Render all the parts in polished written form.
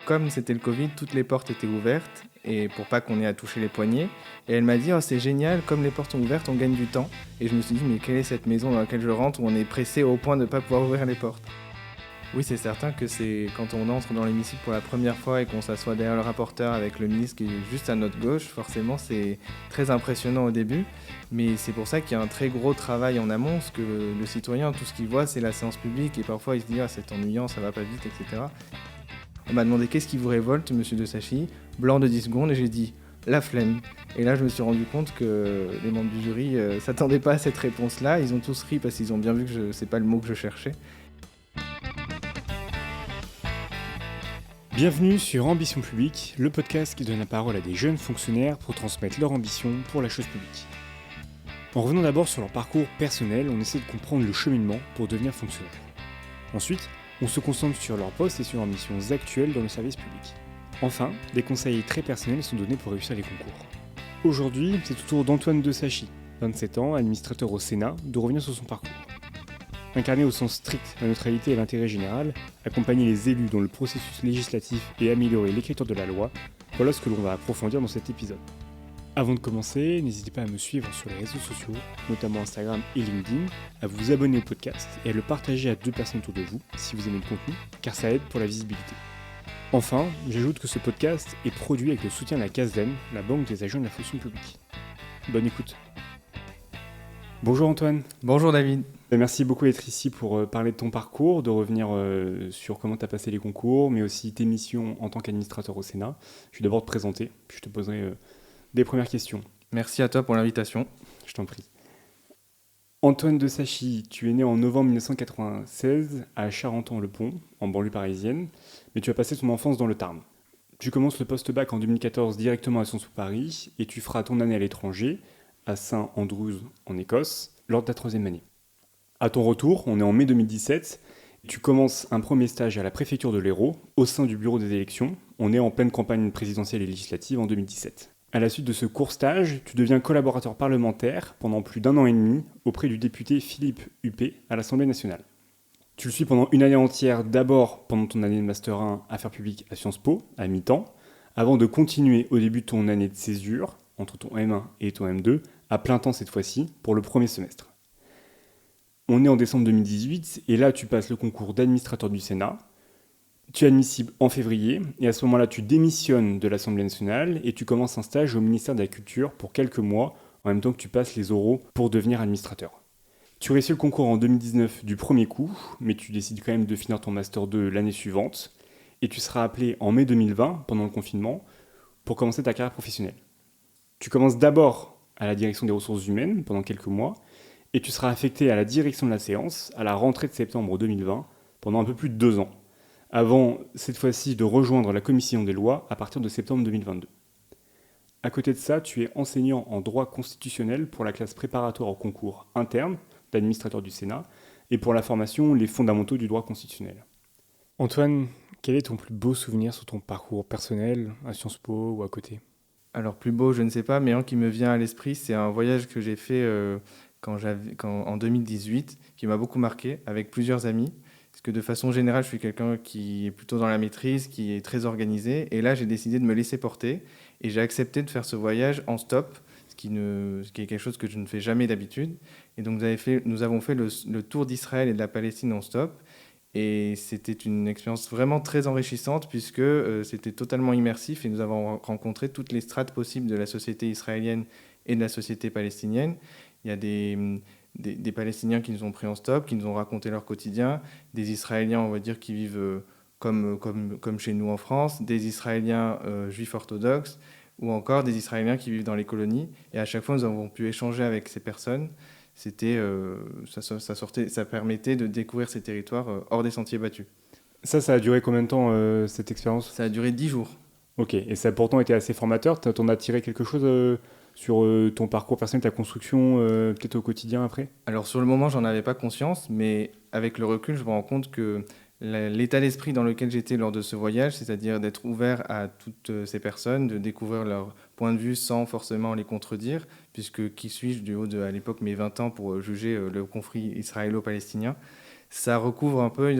comme c'était le Covid, toutes les portes étaient ouvertes et pour pas qu'on ait à toucher les poignets. Et elle m'a dit oh, c'est génial, comme les portes sont ouvertes, on gagne du temps. Et je me suis dit mais quelle est cette maison dans laquelle je rentre où on est pressé au point de ne pas pouvoir ouvrir les portes. Oui, c'est certain que c'est quand on entre dans l'hémicycle pour la première fois et qu'on s'assoit derrière le rapporteur avec le ministre qui est juste à notre gauche, forcément c'est très impressionnant au début, mais c'est pour ça qu'il y a un très gros travail en amont, parce que le citoyen, tout ce qu'il voit, c'est la séance publique et parfois il se dit ah c'est ennuyant, ça va pas vite, etc. On m'a demandé qu'est-ce qui vous révolte, monsieur de Sachy, blanc de 10 secondes, et j'ai dit la flemme. Et là je me suis rendu compte que les membres du jury s'attendaient pas à cette réponse-là, ils ont tous ri parce qu'ils ont bien vu que c'est pas le mot que je cherchais. Bienvenue sur Ambition Publique, le podcast qui donne la parole à des jeunes fonctionnaires pour transmettre leur ambition pour la chose publique. En revenant d'abord sur leur parcours personnel, on essaie de comprendre le cheminement pour devenir fonctionnaire. Ensuite, on se concentre sur leur poste et sur leurs missions actuelles dans le service public. Enfin, des conseils très personnels sont donnés pour réussir les concours. Aujourd'hui, c'est au tour d'Antoine de Sachy, 27 ans, administrateur au Sénat, de revenir sur son parcours. Incarner au sens strict la neutralité et l'intérêt général, accompagner les élus dans le processus législatif et améliorer l'écriture de la loi, voilà ce que l'on va approfondir dans cet épisode. Avant de commencer, n'hésitez pas à me suivre sur les réseaux sociaux, notamment Instagram et LinkedIn, à vous abonner au podcast et à le partager à 2 personnes autour de vous si vous aimez le contenu, car ça aide pour la visibilité. Enfin, j'ajoute que ce podcast est produit avec le soutien de la CASDEN, la Banque des agents de la fonction publique. Bonne écoute. Bonjour Antoine. Bonjour David. Merci beaucoup d'être ici pour parler de ton parcours, de revenir sur comment tu as passé les concours, mais aussi tes missions en tant qu'administrateur au Sénat. Je vais d'abord te présenter, puis je te poserai des premières questions. Merci à toi pour l'invitation. Je t'en prie. Antoine de Sachy, tu es né en novembre 1996 à Charenton-le-Pont, en banlieue parisienne, mais tu as passé ton enfance dans le Tarn. Tu commences le post-bac en 2014 directement à Sciences Po Paris et tu feras ton année à l'étranger, à St Andrews en Écosse, lors de ta 3e année. À ton retour, on est en mai 2017, tu commences un premier stage à la préfecture de l'Hérault, au sein du bureau des élections. On est en pleine campagne présidentielle et législative en 2017. À la suite de ce court stage, tu deviens collaborateur parlementaire pendant plus d'1 an et demi auprès du député Philippe Huppé à l'Assemblée nationale. Tu le suis pendant une année entière, d'abord pendant ton année de Master 1 Affaires publiques à Sciences Po, à mi-temps, avant de continuer au début de ton année de césure, entre ton M1 et ton M2, à plein temps cette fois-ci, pour le premier semestre. On est en décembre 2018, et là tu passes le concours d'administrateur du Sénat. Tu es admissible en février, et à ce moment-là tu démissionnes de l'Assemblée nationale, et tu commences un stage au ministère de la Culture pour quelques mois, en même temps que tu passes les oraux pour devenir administrateur. Tu réussis le concours en 2019 du premier coup, mais tu décides quand même de finir ton Master 2 l'année suivante, et tu seras appelé en mai 2020, pendant le confinement, pour commencer ta carrière professionnelle. Tu commences d'abord à la direction des ressources humaines pendant quelques mois, et tu seras affecté à la direction de la séance à la rentrée de septembre 2020 pendant un peu plus de 2 ans, avant cette fois-ci de rejoindre la commission des lois à partir de septembre 2022. À côté de ça, tu es enseignant en droit constitutionnel pour la classe préparatoire au concours interne d'administrateur du Sénat et pour la formation Les fondamentaux du droit constitutionnel. Antoine, quel est ton plus beau souvenir sur ton parcours personnel, à Sciences Po ou à côté ? Alors plus beau, je ne sais pas, mais un qui me vient à l'esprit, c'est un voyage que j'ai fait en 2018, qui m'a beaucoup marqué, avec plusieurs amis. Parce que de façon générale, je suis quelqu'un qui est plutôt dans la maîtrise, qui est très organisé. Et là, j'ai décidé de me laisser porter. Et j'ai accepté de faire ce voyage en stop, ce qui est quelque chose que je ne fais jamais d'habitude. Et donc, nous avons fait le tour d'Israël et de la Palestine en stop. Et c'était une expérience vraiment très enrichissante puisque c'était totalement immersif et nous avons rencontré toutes les strates possibles de la société israélienne et de la société palestinienne. Il y a des Palestiniens qui nous ont pris en stop, qui nous ont raconté leur quotidien, des Israéliens, on va dire, qui vivent comme chez nous en France, des Israéliens juifs orthodoxes ou encore des Israéliens qui vivent dans les colonies. Et à chaque fois, nous avons pu échanger avec ces personnes. Ça permettait de découvrir ces territoires hors des sentiers battus. Ça a duré combien de temps cette expérience ? Ça a duré 10 jours. Ok, et ça a pourtant été assez formateur. T'en as tiré quelque chose sur ton parcours personnel, ta construction, peut-être au quotidien après ? Alors sur le moment, j'en avais pas conscience, mais avec le recul, je me rends compte que l'état d'esprit dans lequel j'étais lors de ce voyage, c'est-à-dire d'être ouvert à toutes ces personnes, de découvrir leur point de vue sans forcément les contredire, puisque qui suis-je du haut de, à l'époque, mes 20 ans pour juger le conflit israélo-palestinien, Ça recouvre un peu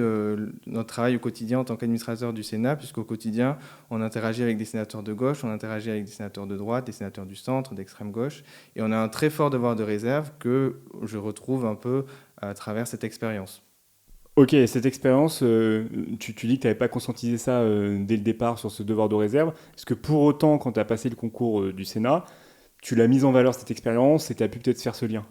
notre travail au quotidien en tant qu'administrateur du Sénat, puisqu'au quotidien, on interagit avec des sénateurs de gauche, on interagit avec des sénateurs de droite, des sénateurs du centre, d'extrême gauche, et on a un très fort devoir de réserve que je retrouve un peu à travers cette expérience. Ok, cette expérience, tu dis que tu n'avais pas conscientisé ça dès le départ sur ce devoir de réserve. Est-ce que pour autant, quand tu as passé le concours du Sénat, tu l'as mise en valeur cette expérience et tu as pu peut-être faire ce lien?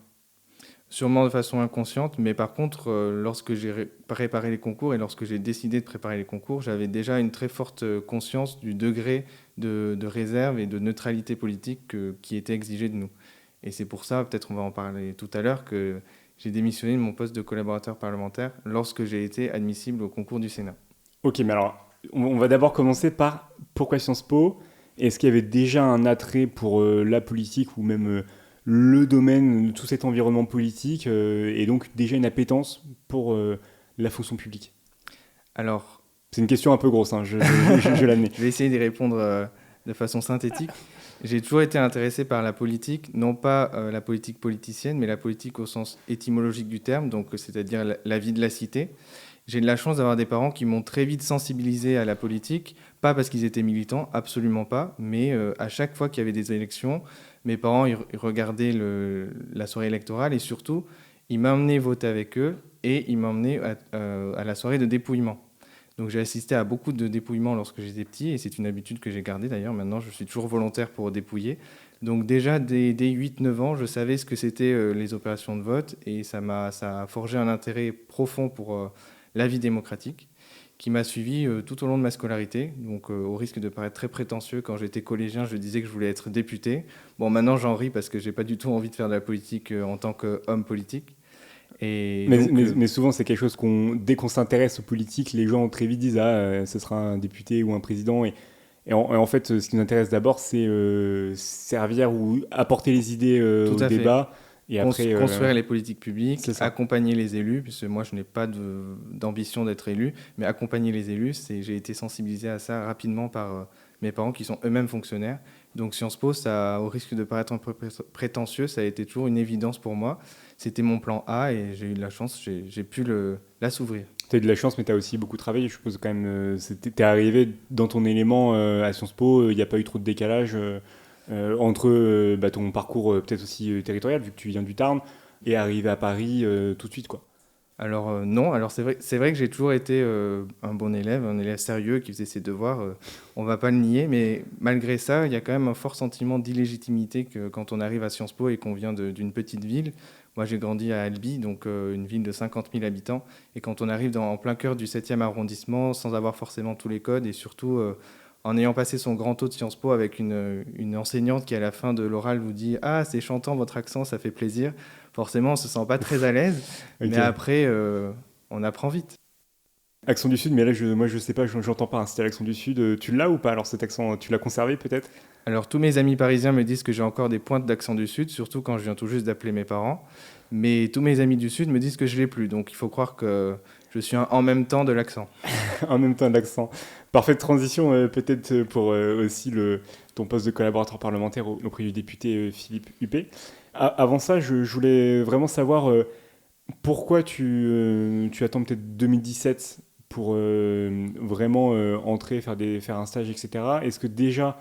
Sûrement de façon inconsciente, mais par contre, lorsque j'ai préparé les concours et lorsque j'ai décidé de préparer les concours, j'avais déjà une très forte conscience du degré de réserve et de neutralité politique qui était exigé de nous. Et c'est pour ça, peut-être on va en parler tout à l'heure, que j'ai démissionné de mon poste de collaborateur parlementaire lorsque j'ai été admissible au concours du Sénat. Ok, mais alors, on va d'abord commencer par pourquoi Sciences Po? Est-ce qu'il y avait déjà un attrait pour la politique ou même le domaine, tout cet environnement politique et donc déjà une appétence pour la fonction publique? Alors, C'est une question un peu grosse, hein, je l'admets. je vais essayer d'y répondre de façon synthétique. J'ai toujours été intéressé par la politique, non pas la politique politicienne, mais la politique au sens étymologique du terme, donc c'est-à-dire la vie de la cité. J'ai de la chance d'avoir des parents qui m'ont très vite sensibilisé à la politique, pas parce qu'ils étaient militants, absolument pas, mais à chaque fois qu'il y avait des élections, mes parents ils regardaient la soirée électorale et surtout, ils m'emmenaient voter avec eux et ils m'emmenaient à la soirée de dépouillement. Donc j'ai assisté à beaucoup de dépouillements lorsque j'étais petit et c'est une habitude que j'ai gardée d'ailleurs. Maintenant, je suis toujours volontaire pour dépouiller. Donc déjà, dès 8-9 ans, je savais ce que c'était les opérations de vote et ça a forgé un intérêt profond pour la vie démocratique qui m'a suivi tout au long de ma scolarité. Donc au risque de paraître très prétentieux, quand j'étais collégien, je disais que je voulais être député. Bon, maintenant j'en ris parce que j'ai pas du tout envie de faire de la politique en tant qu'homme politique. Et Mais, donc, mais, mais souvent, c'est quelque chose dès qu'on s'intéresse aux politiques, les gens très vite disent ah, ce sera un député ou un président. Et en fait, ce qui nous intéresse d'abord, c'est servir ou apporter les idées tout au à fait. débat. Et après, Construire les politiques publiques, c'est ça. accompagner les élus, puisque moi je n'ai pas d'ambition d'être élu, mais accompagner les élus, j'ai été sensibilisé à ça rapidement par mes parents qui sont eux-mêmes fonctionnaires. Donc Sciences Po, ça, au risque de paraître un peu prétentieux, ça a été toujours une évidence pour moi. C'était mon plan A et j'ai eu de la chance, j'ai pu la s'ouvrir. Tu as eu de la chance, mais tu as aussi beaucoup travaillé. Je suppose quand même, tu es arrivé dans ton élément à Sciences Po, il n'y a pas eu trop de décalage entre ton parcours peut-être aussi territorial, vu que tu viens du Tarn, et arriver à Paris tout de suite, quoi. Alors non, alors c'est vrai que j'ai toujours été un bon élève, un élève sérieux qui faisait ses devoirs, on va pas le nier, mais malgré ça, il y a quand même un fort sentiment d'illégitimité que quand on arrive à Sciences Po et qu'on vient d'une petite ville. Moi j'ai grandi à Albi, donc une ville de 50 000 habitants, et quand on arrive en plein cœur du 7e arrondissement, sans avoir forcément tous les codes, et surtout en ayant passé son grand taux de Sciences Po avec une enseignante qui à la fin de l'oral vous dit «Ah, c'est chantant votre accent, ça fait plaisir», forcément on se sent pas très à l'aise. Mais Ok. après, on apprend vite. Accent du Sud, mais là, moi, je sais pas, j'entends pas. Hein. C'était l'accent du Sud. Tu l'as ou pas? Alors, cet accent, tu l'as conservé peut-être? Alors, tous mes amis parisiens me disent que j'ai encore des pointes d'accent du Sud, surtout quand je viens tout juste d'appeler mes parents. Mais tous mes amis du Sud me disent que je l'ai plus. Donc, il faut croire que je suis en même temps de l'accent. En même temps, l'accent. Parfaite transition, peut-être pour aussi ton poste de collaborateur parlementaire auprès du député Philippe Huppé. Avant ça, je voulais vraiment savoir pourquoi tu attends peut-être 2017 pour vraiment entrer, faire un stage, etc. Est-ce que déjà,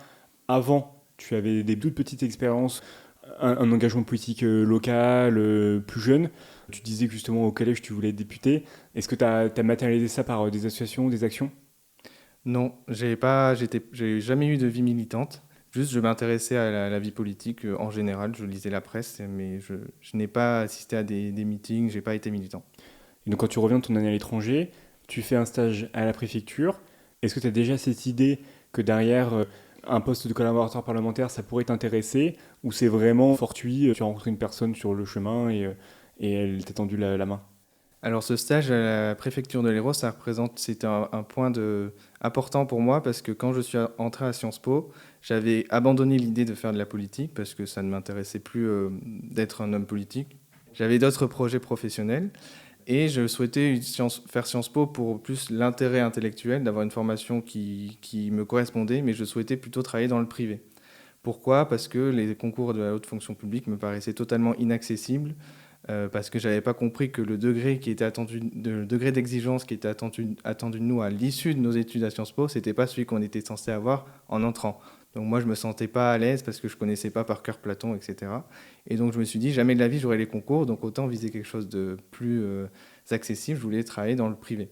avant, tu avais des toutes petites expériences, un engagement politique local, plus jeune? Tu disais que justement au collège, tu voulais être député. Est-ce que tu as matérialisé ça par des associations, des actions? Non, j'ai jamais eu de vie militante. Juste, je m'intéressais à la vie politique en général. Je lisais la presse, mais je n'ai pas assisté à des meetings, j'ai pas été militant. Et donc quand tu reviens de ton année à l'étranger, tu fais un stage à la préfecture. Est-ce que tu as déjà cette idée que derrière un poste de collaborateur parlementaire, ça pourrait t'intéresser? Ou c'est vraiment fortuit, tu as rencontré une personne sur le chemin et elle t'a tendu la main? Alors ce stage à la préfecture de l'Hérault, c'était un point important pour moi parce que quand je suis entré à Sciences Po, j'avais abandonné l'idée de faire de la politique parce que ça ne m'intéressait plus d'être un homme politique. J'avais d'autres projets professionnels et je souhaitais faire Sciences Po pour plus l'intérêt intellectuel, d'avoir une formation qui me correspondait, mais je souhaitais plutôt travailler dans le privé. Pourquoi? Parce que les concours de la haute fonction publique me paraissaient totalement inaccessibles parce que je n'avais pas compris que le degré qui était attendu, le degré d'exigence qui était attendu de nous à l'issue de nos études à Sciences Po, c'était pas celui qu'on était censé avoir en entrant. Donc moi, je me sentais pas à l'aise parce que je connaissais pas par cœur Platon, etc. Et donc je me suis dit, jamais de la vie, j'aurai les concours, donc autant viser quelque chose de plus accessible. Je voulais travailler dans le privé.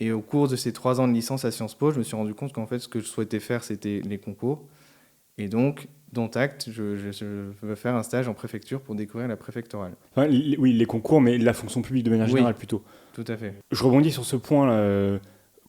Et au cours de ces 3 ans de licence à Sciences Po, je me suis rendu compte qu'en fait, ce que je souhaitais faire, c'était les concours. Et donc, dont acte, je veux faire un stage en préfecture pour découvrir la préfectorale. Enfin, oui, les concours, mais la fonction publique de manière Oui, générale plutôt. tout à fait. Je rebondis sur ce point là.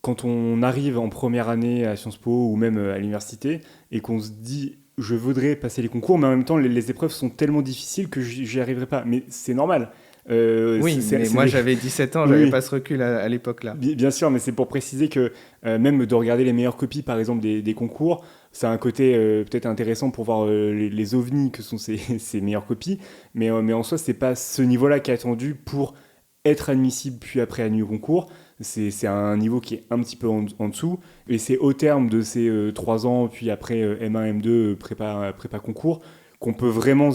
Quand on arrive en première année à Sciences Po ou même à l'université et qu'on se dit je voudrais passer les concours, mais en même temps les épreuves sont tellement difficiles que j'y arriverai pas. Mais c'est normal. Oui, mais moi j'avais 17 ans, j'avais Oui, pas ce recul à l'époque là. bien sûr, mais c'est pour préciser que même de regarder les meilleures copies, par exemple, des concours, ça a un côté peut-être intéressant pour voir les ovnis que sont ces meilleures copies, mais en soi, c'est pas ce niveau-là qui est attendu pour être admissible puis après admis au concours. C'est un niveau qui est un petit peu en dessous, et c'est au terme de ces 3 ans, puis après M1, M2, prépa concours, qu'on peut vraiment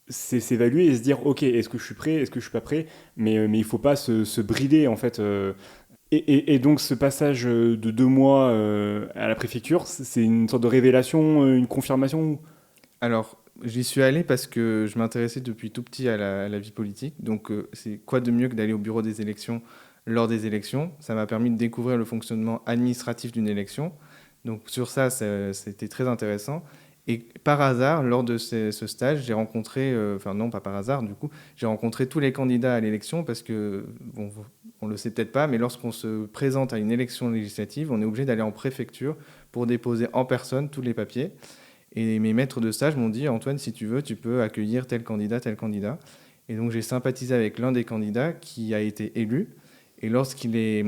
s'évaluer et se dire ok, est-ce que je suis prêt, est-ce que je suis pas prêt, mais il faut pas se brider en fait. Et donc ce passage de 2 mois à la préfecture, c'est une sorte de révélation, une confirmation. Alors, j'y suis allé parce que je m'intéressais depuis tout petit à la vie politique. Donc, c'est quoi de mieux que d'aller au bureau des élections lors des élections? Ça m'a permis de découvrir le fonctionnement administratif d'une élection. Donc, sur ça, c'était très intéressant. Et par hasard, lors de ce stage, j'ai rencontré, enfin non, pas par hasard, du coup, j'ai rencontré tous les candidats à l'élection parce que, bon, on le sait peut-être pas, mais lorsqu'on se présente à une élection législative, on est obligé d'aller en préfecture pour déposer en personne tous les papiers. Et mes maîtres de stage m'ont dit, Antoine, si tu veux, tu peux accueillir tel candidat, tel candidat. Et donc j'ai sympathisé avec l'un des candidats qui a été élu. Et lorsqu'il est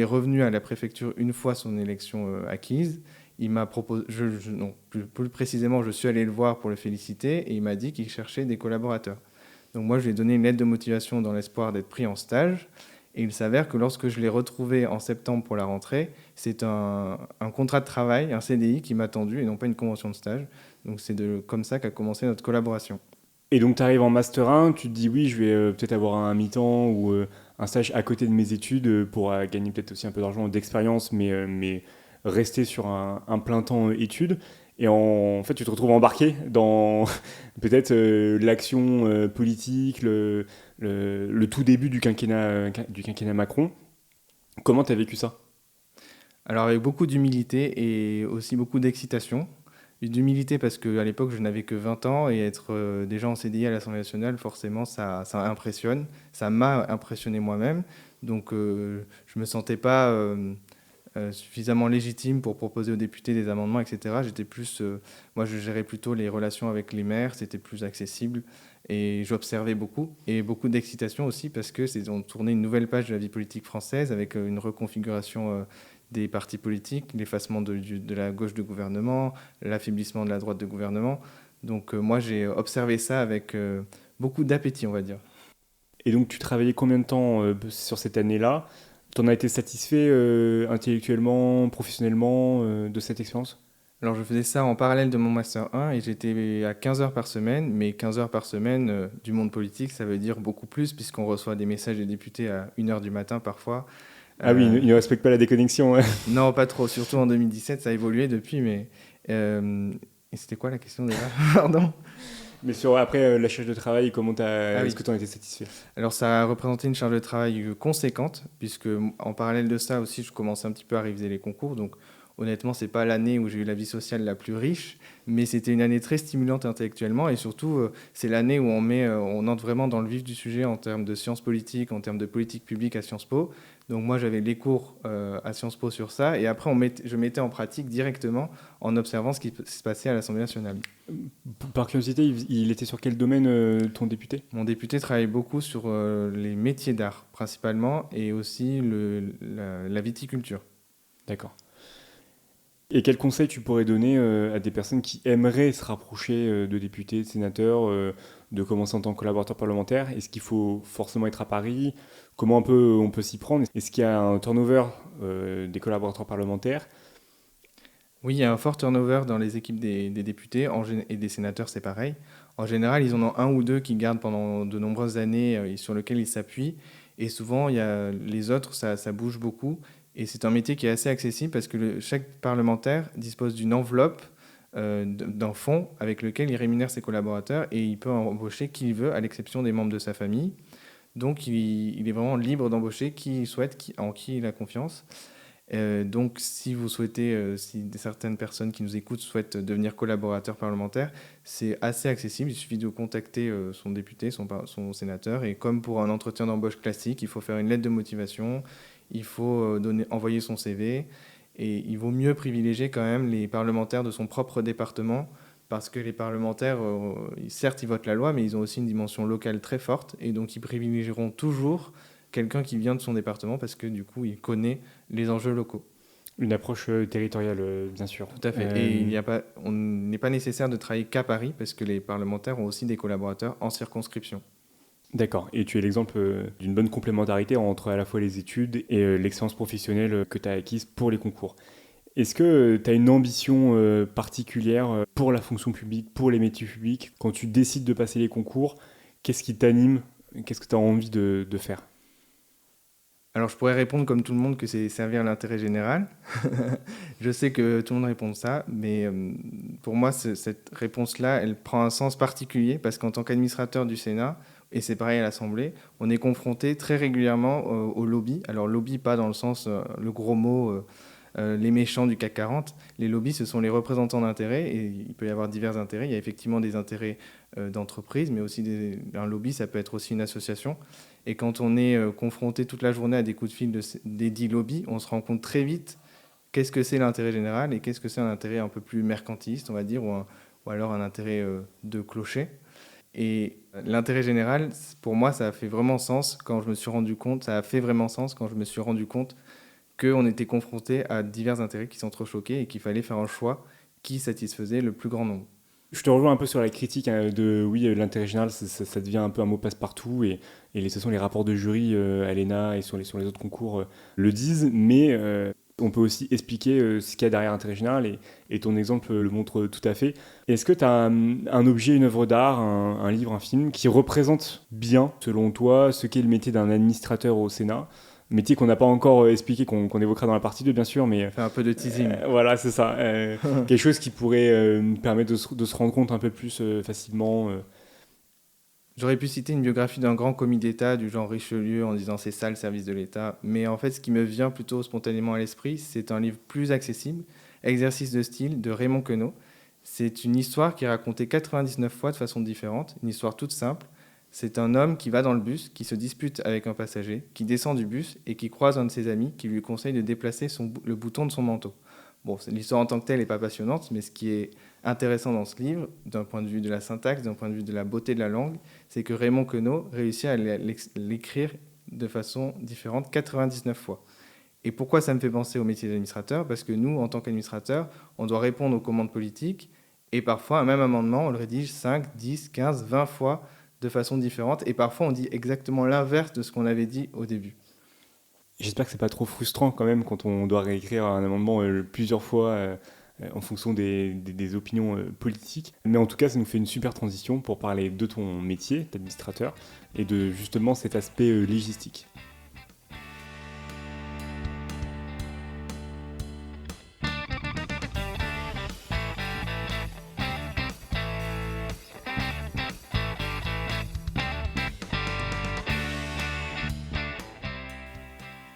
revenu à la préfecture une fois son élection acquise, il m'a proposé, non, plus précisément, je suis allé le voir pour le féliciter et il m'a dit qu'il cherchait des collaborateurs. Donc moi, je lui ai donné une lettre de motivation dans l'espoir d'être pris en stage. Et il s'avère que lorsque je l'ai retrouvé en septembre pour la rentrée, c'est un contrat de travail, un CDI qui m'a tendu et non pas une convention de stage. Donc c'est comme ça qu'a commencé notre collaboration. Et donc tu arrives en Master 1, tu te dis oui, je vais peut-être avoir un mi-temps ou un stage à côté de mes études pour gagner peut-être aussi un peu d'argent, d'expérience, mais rester sur un plein temps études. Et en fait, tu te retrouves embarqué dans peut-être l'action politique, le tout début du quinquennat Macron. Comment tu as vécu ça? Alors avec beaucoup d'humilité et aussi beaucoup d'excitation. D'humilité parce qu'à l'époque, je n'avais que 20 ans et être déjà en CDI à l'Assemblée nationale, forcément, ça impressionne. Ça m'a impressionné moi-même. Donc je ne me sentais pas suffisamment légitime pour proposer aux députés des amendements, etc. Moi, je gérais plutôt les relations avec les maires, c'était plus accessible et j'observais beaucoup et beaucoup d'excitation aussi parce que on tournait une nouvelle page de la vie politique française avec une reconfiguration des partis politiques, l'effacement de la gauche de gouvernement, l'affaiblissement de la droite de gouvernement. Donc moi, j'ai observé ça avec beaucoup d'appétit, on va dire. Et donc tu travaillais combien de temps sur cette année-là? T'en as été satisfait intellectuellement, professionnellement de cette expérience? Alors, je faisais ça en parallèle de mon Master 1 et j'étais à 15 heures par semaine. Mais 15 heures par semaine, du monde politique, ça veut dire beaucoup plus puisqu'on reçoit des messages des députés à 1 heure du matin parfois. Ah oui, Euh, il ne respecte pas la déconnexion. Ouais. non, pas trop. Surtout en 2017, ça a évolué depuis. Mais et c'était quoi la question déjà? Pardon. Mais sur après la charge de travail, Ah oui. est-ce que tu en étais satisfait? Alors, ça a représenté une charge de travail conséquente puisque en parallèle de ça aussi, je commençais un petit peu à réviser les concours. Donc, honnêtement, c'est pas l'année où j'ai eu la vie sociale la plus riche, mais c'était une année très stimulante intellectuellement et surtout, c'est l'année où on entre vraiment dans le vif du sujet en termes de sciences politiques, en termes de politique publique à Sciences Po. Donc moi, j'avais les cours à Sciences Po sur ça et après, je mettais en pratique directement en observant ce qui se passait à l'Assemblée nationale. Par curiosité, il était sur quel domaine ton député? Mon député travaille beaucoup sur les métiers d'art principalement et aussi la viticulture. D'accord. Et quel conseil tu pourrais donner à des personnes qui aimeraient se rapprocher de députés, de sénateurs, de commencer en tant que collaborateur parlementaire? Est-ce qu'il faut forcément être à Paris? Comment on peut s'y prendre? Est-ce qu'il y a un turnover des collaborateurs parlementaires? Oui, il y a un fort turnover dans les équipes des députés et des sénateurs, c'est pareil. En général, ils en ont un ou deux qui gardent pendant de nombreuses années et sur lesquels ils s'appuient. Et souvent, il y a les autres, ça bouge beaucoup. Et c'est un métier qui est assez accessible parce que chaque parlementaire dispose d'une enveloppe, d'un fonds avec lequel il rémunère ses collaborateurs et il peut embaucher qui il veut, à l'exception des membres de sa famille. Donc, il est vraiment libre d'embaucher qui il souhaite, en qui il a confiance. Donc, si vous souhaitez, si certaines personnes qui nous écoutent souhaitent devenir collaborateurs parlementaires, c'est assez accessible. Il suffit de contacter son député, son sénateur. Et comme pour un entretien d'embauche classique, il faut faire une lettre de motivation, il faut envoyer son CV. Et il vaut mieux privilégier quand même les parlementaires de son propre département parce que les parlementaires, certes, ils votent la loi, mais ils ont aussi une dimension locale très forte. Et donc, ils privilégieront toujours quelqu'un qui vient de son département parce que du coup, il connaît les enjeux locaux. Une approche territoriale, bien sûr. Tout à fait. Et on n'est pas nécessaire de travailler qu'à Paris parce que les parlementaires ont aussi des collaborateurs en circonscription. D'accord. Et tu es l'exemple d'une bonne complémentarité entre à la fois les études et l'expérience professionnelle que tu as acquise pour les concours. Est-ce que tu as une ambition particulière pour la fonction publique, pour les métiers publics? Quand tu décides de passer les concours, qu'est-ce qui t'anime? Qu'est-ce que tu as envie de faire? Alors, je pourrais répondre comme tout le monde que c'est servir l'intérêt général. Je sais que tout le monde répond ça, mais pour moi, cette réponse-là, elle prend un sens particulier parce qu'en tant qu'administrateur du Sénat, et c'est pareil à l'Assemblée, on est confronté très régulièrement au lobby. Alors, lobby, pas dans le sens, le gros mot, les méchants du CAC 40. Les lobbies, ce sont les représentants d'intérêts, et il peut y avoir divers intérêts. Il y a effectivement des intérêts d'entreprise, mais aussi un lobby, ça peut être aussi une association. Et quand on est confronté toute la journée à des coups de fil des dits lobbies, on se rend compte très vite qu'est-ce que c'est l'intérêt général et qu'est-ce que c'est un intérêt un peu plus mercantiliste, on va dire, ou alors un intérêt de clocher. Et l'intérêt général, pour moi, ça a fait vraiment sens quand je me suis rendu compte, ça a fait vraiment sens quand je me suis rendu compte qu'on était confronté à divers intérêts qui s'entrechoquaient et qu'il fallait faire un choix qui satisfaisait le plus grand nombre. Je te rejoins un peu sur la critique de oui, l'intérêt général, ça devient un peu un mot passe-partout et de toute façon les rapports de jury à l'ENA et sur les autres concours le disent, mais on peut aussi expliquer ce qu'il y a derrière l'intérêt général et ton exemple le montre tout à fait. Est-ce que tu as un objet, une œuvre d'art, un livre, un film qui représente bien, selon toi, ce qu'est le métier d'un administrateur au Sénat? Métier qu'on n'a pas encore expliqué, qu'on évoquera dans la partie 2 bien sûr, mais Faire un peu de teasing. voilà, c'est ça. Quelque chose qui pourrait permettre de se rendre compte un peu plus facilement. J'aurais pu citer une biographie d'un grand commis d'État du genre Richelieu en disant c'est ça le service de l'État, mais en fait ce qui me vient plutôt spontanément à l'esprit, c'est un livre plus accessible, Exercice de style de Raymond Queneau. C'est une histoire qui est racontée 99 fois de façon différente, une histoire toute simple. C'est un homme qui va dans le bus, qui se dispute avec un passager, qui descend du bus et qui croise un de ses amis qui lui conseille de déplacer le bouton de son manteau. Bon, l'histoire en tant que telle n'est pas passionnante, mais ce qui est intéressant dans ce livre, d'un point de vue de la syntaxe, d'un point de vue de la beauté de la langue, c'est que Raymond Queneau réussit à l'écrire de façon différente 99 fois. Et pourquoi ça me fait penser au métier d'administrateur? Parce que nous, en tant qu'administrateur, on doit répondre aux commandes politiques, et parfois, un même amendement, on le rédige 5, 10, 15, 20 fois de façon différente, et parfois on dit exactement l'inverse de ce qu'on avait dit au début. J'espère que c'est pas trop frustrant quand même quand on doit réécrire un amendement plusieurs fois en fonction des opinions politiques. Mais en tout cas, ça nous fait une super transition pour parler de ton métier d'administrateur et de justement cet aspect légistique.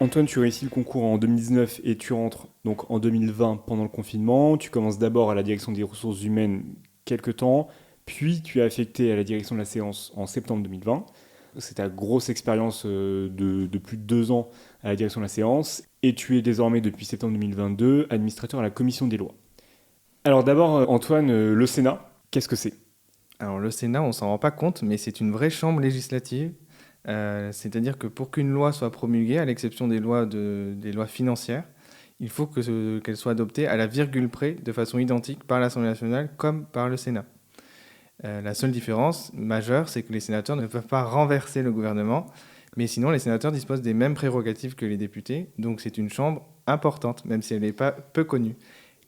Antoine, tu réussis le concours en 2019 et tu rentres donc en 2020 pendant le confinement. Tu commences d'abord à la direction des ressources humaines quelques temps, puis tu es affecté à la direction de la séance en septembre 2020. C'est ta grosse expérience de plus de 2 ans à la direction de la séance et tu es désormais depuis septembre 2022 administrateur à la commission des lois. Alors d'abord, Antoine, le Sénat, qu'est-ce que c'est? Alors le Sénat, on s'en rend pas compte, mais c'est une vraie chambre législative. C'est-à-dire que pour qu'une loi soit promulguée, à l'exception des lois financières, il faut qu'elle soit adoptée à la virgule près, de façon identique, par l'Assemblée nationale comme par le Sénat. La seule différence majeure, c'est que les sénateurs ne peuvent pas renverser le gouvernement, mais sinon les sénateurs disposent des mêmes prérogatives que les députés, donc c'est une chambre importante, même si elle n'est pas peu connue.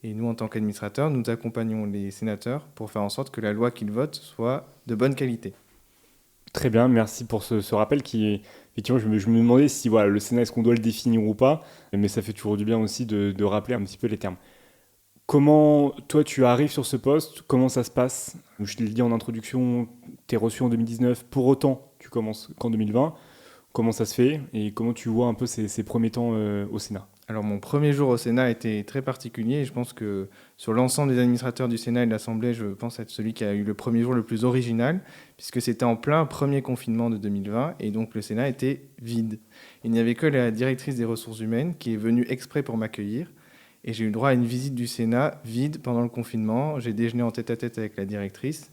Et nous, en tant qu'administrateurs, nous accompagnons les sénateurs pour faire en sorte que la loi qu'ils votent soit de bonne qualité. Très bien, merci pour ce rappel qui, effectivement, je me demandais si voilà, le Sénat, est-ce qu'on doit le définir ou pas, mais ça fait toujours du bien aussi de rappeler un petit peu les termes. Comment, toi, tu arrives sur ce poste? Comment ça se passe? Je te l'ai dit en introduction, tu es reçu en 2019, pour autant, tu commences qu'en 2020. Comment ça se fait et comment tu vois un peu ces premiers temps au Sénat? Alors, mon premier jour au Sénat a été très particulier et je pense que sur l'ensemble des administrateurs du Sénat et de l'Assemblée, je pense être celui qui a eu le premier jour le plus original, puisque c'était en plein premier confinement de 2020 et donc le Sénat était vide. Il n'y avait que la directrice des ressources humaines qui est venue exprès pour m'accueillir et j'ai eu le droit à une visite du Sénat vide pendant le confinement. J'ai déjeuné en tête-à-tête avec la directrice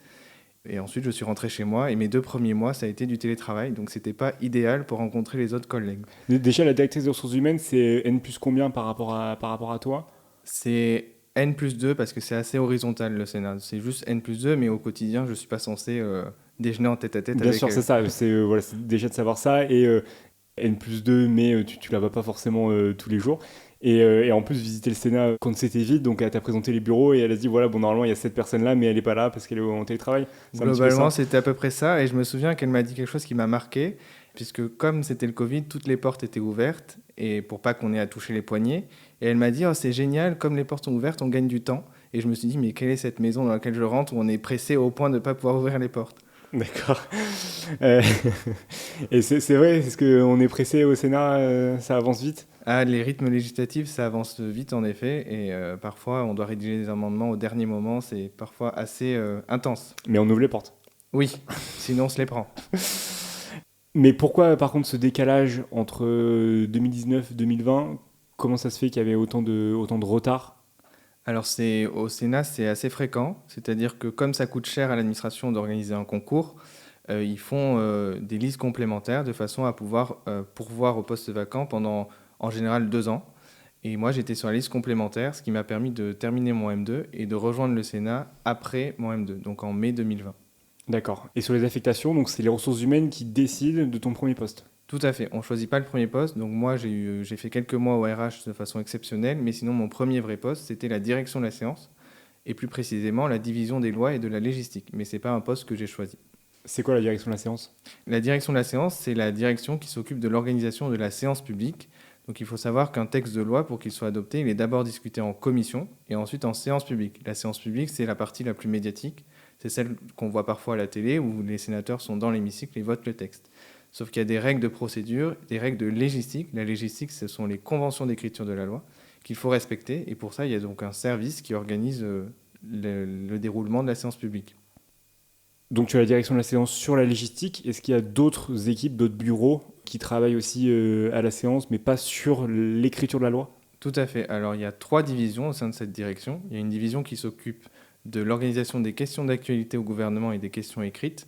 et ensuite je suis rentré chez moi et mes 2 premiers mois, ça a été du télétravail, donc c'était pas idéal pour rencontrer les autres collègues. Déjà, la directrice des ressources humaines, c'est N plus combien par rapport à toi? C'est N plus 2 parce que c'est assez horizontal le Sénat. C'est juste N plus 2, mais au quotidien, je ne suis pas censé déjeuner en tête-à-tête Bien avec sûr, c'est elle. ça. Voilà, c'est déjà de savoir ça. Et N plus 2, mais tu la vois pas forcément tous les jours. Et en plus, visiter le Sénat quand c'était vide, donc elle t'a présenté les bureaux et elle a dit voilà, bon, normalement, il y a cette personne-là, mais elle n'est pas là parce qu'elle est en télétravail. C'est un petit peu Globalement, ça. c'était à peu près ça. Et je me souviens qu'elle m'a dit quelque chose qui m'a marqué, puisque comme c'était le Covid, toutes les portes étaient ouvertes, et pour pas qu'on ait à toucher les poignets. Et elle m'a dit, oh, c'est génial, comme les portes sont ouvertes, on gagne du temps. Et je me suis dit, mais quelle est cette maison dans laquelle je rentre où on est pressé au point de ne pas pouvoir ouvrir les portes? D'accord. Euh, et c'est vrai, est-ce qu'on est pressé au Sénat, ça avance vite? Ah, les rythmes législatifs, ça avance vite en effet, et parfois on doit rédiger des amendements au dernier moment, c'est parfois assez intense. Mais on ouvre les portes. Oui, sinon on se les prend. Mais pourquoi, par contre, ce décalage entre 2019 et 2020? Comment ça se fait qu'il y avait autant de retard? Alors au Sénat, c'est assez fréquent, c'est-à-dire que comme ça coûte cher à l'administration d'organiser un concours, ils font des listes complémentaires de façon à pouvoir pourvoir aux postes vacants pendant en général 2 ans. Et moi, j'étais sur la liste complémentaire, ce qui m'a permis de terminer mon M2 et de rejoindre le Sénat après mon M2, donc en mai 2020. D'accord. Et sur les affectations, donc c'est les ressources humaines qui décident de ton premier poste. Tout à fait. On ne choisit pas le premier poste. Donc moi, j'ai fait quelques mois au RH de façon exceptionnelle, mais sinon, mon premier vrai poste, c'était la direction de la séance, et plus précisément la division des lois et de la légistique. Mais ce n'est pas un poste que j'ai choisi. C'est quoi la direction de la séance? La direction de la séance, c'est la direction qui s'occupe de l'organisation de la séance publique. Donc il faut savoir qu'un texte de loi, pour qu'il soit adopté, il est d'abord discuté en commission et ensuite en séance publique. La séance publique, c'est la partie la plus médiatique. C'est celle qu'on voit parfois à la télé où les sénateurs sont dans l'hémicycle et votent le texte. Sauf qu'il y a des règles de procédure, des règles de légistique. La légistique, ce sont les conventions d'écriture de la loi qu'il faut respecter. Et pour ça, il y a donc un service qui organise le déroulement de la séance publique. Donc tu as la direction de la séance sur la légistique. Est-ce qu'il y a d'autres équipes, d'autres bureaux qui travaillent aussi à la séance, mais pas sur l'écriture de la loi? Tout à fait. Alors, il y a 3 divisions au sein de cette direction. Il y a une division qui s'occupe de l'organisation des questions d'actualité au gouvernement et des questions écrites.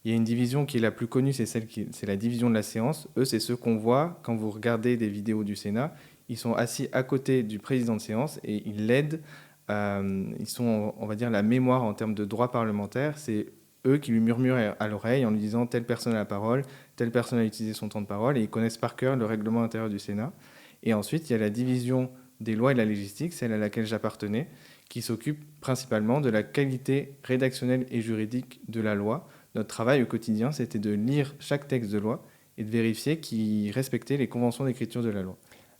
Il y a une division qui est la plus connue, c'est la division de la séance. Eux, c'est ceux qu'on voit quand vous regardez des vidéos du Sénat. Ils sont assis à côté du président de séance et ils l'aident. Ils sont, on va dire, la mémoire en termes de droit parlementaire. C'est eux qui lui murmurent à l'oreille en lui disant telle personne a la parole, telle personne a utilisé son temps de parole, et ils connaissent par cœur le règlement intérieur du Sénat. Et ensuite, il y a la division des lois et de la légistique, celle à laquelle j'appartenais, qui s'occupe principalement de la qualité rédactionnelle et juridique de la loi. Notre travail au quotidien, c'était de lire chaque texte de loi et de vérifier qu'il respectait les conventions d'écriture de la loi.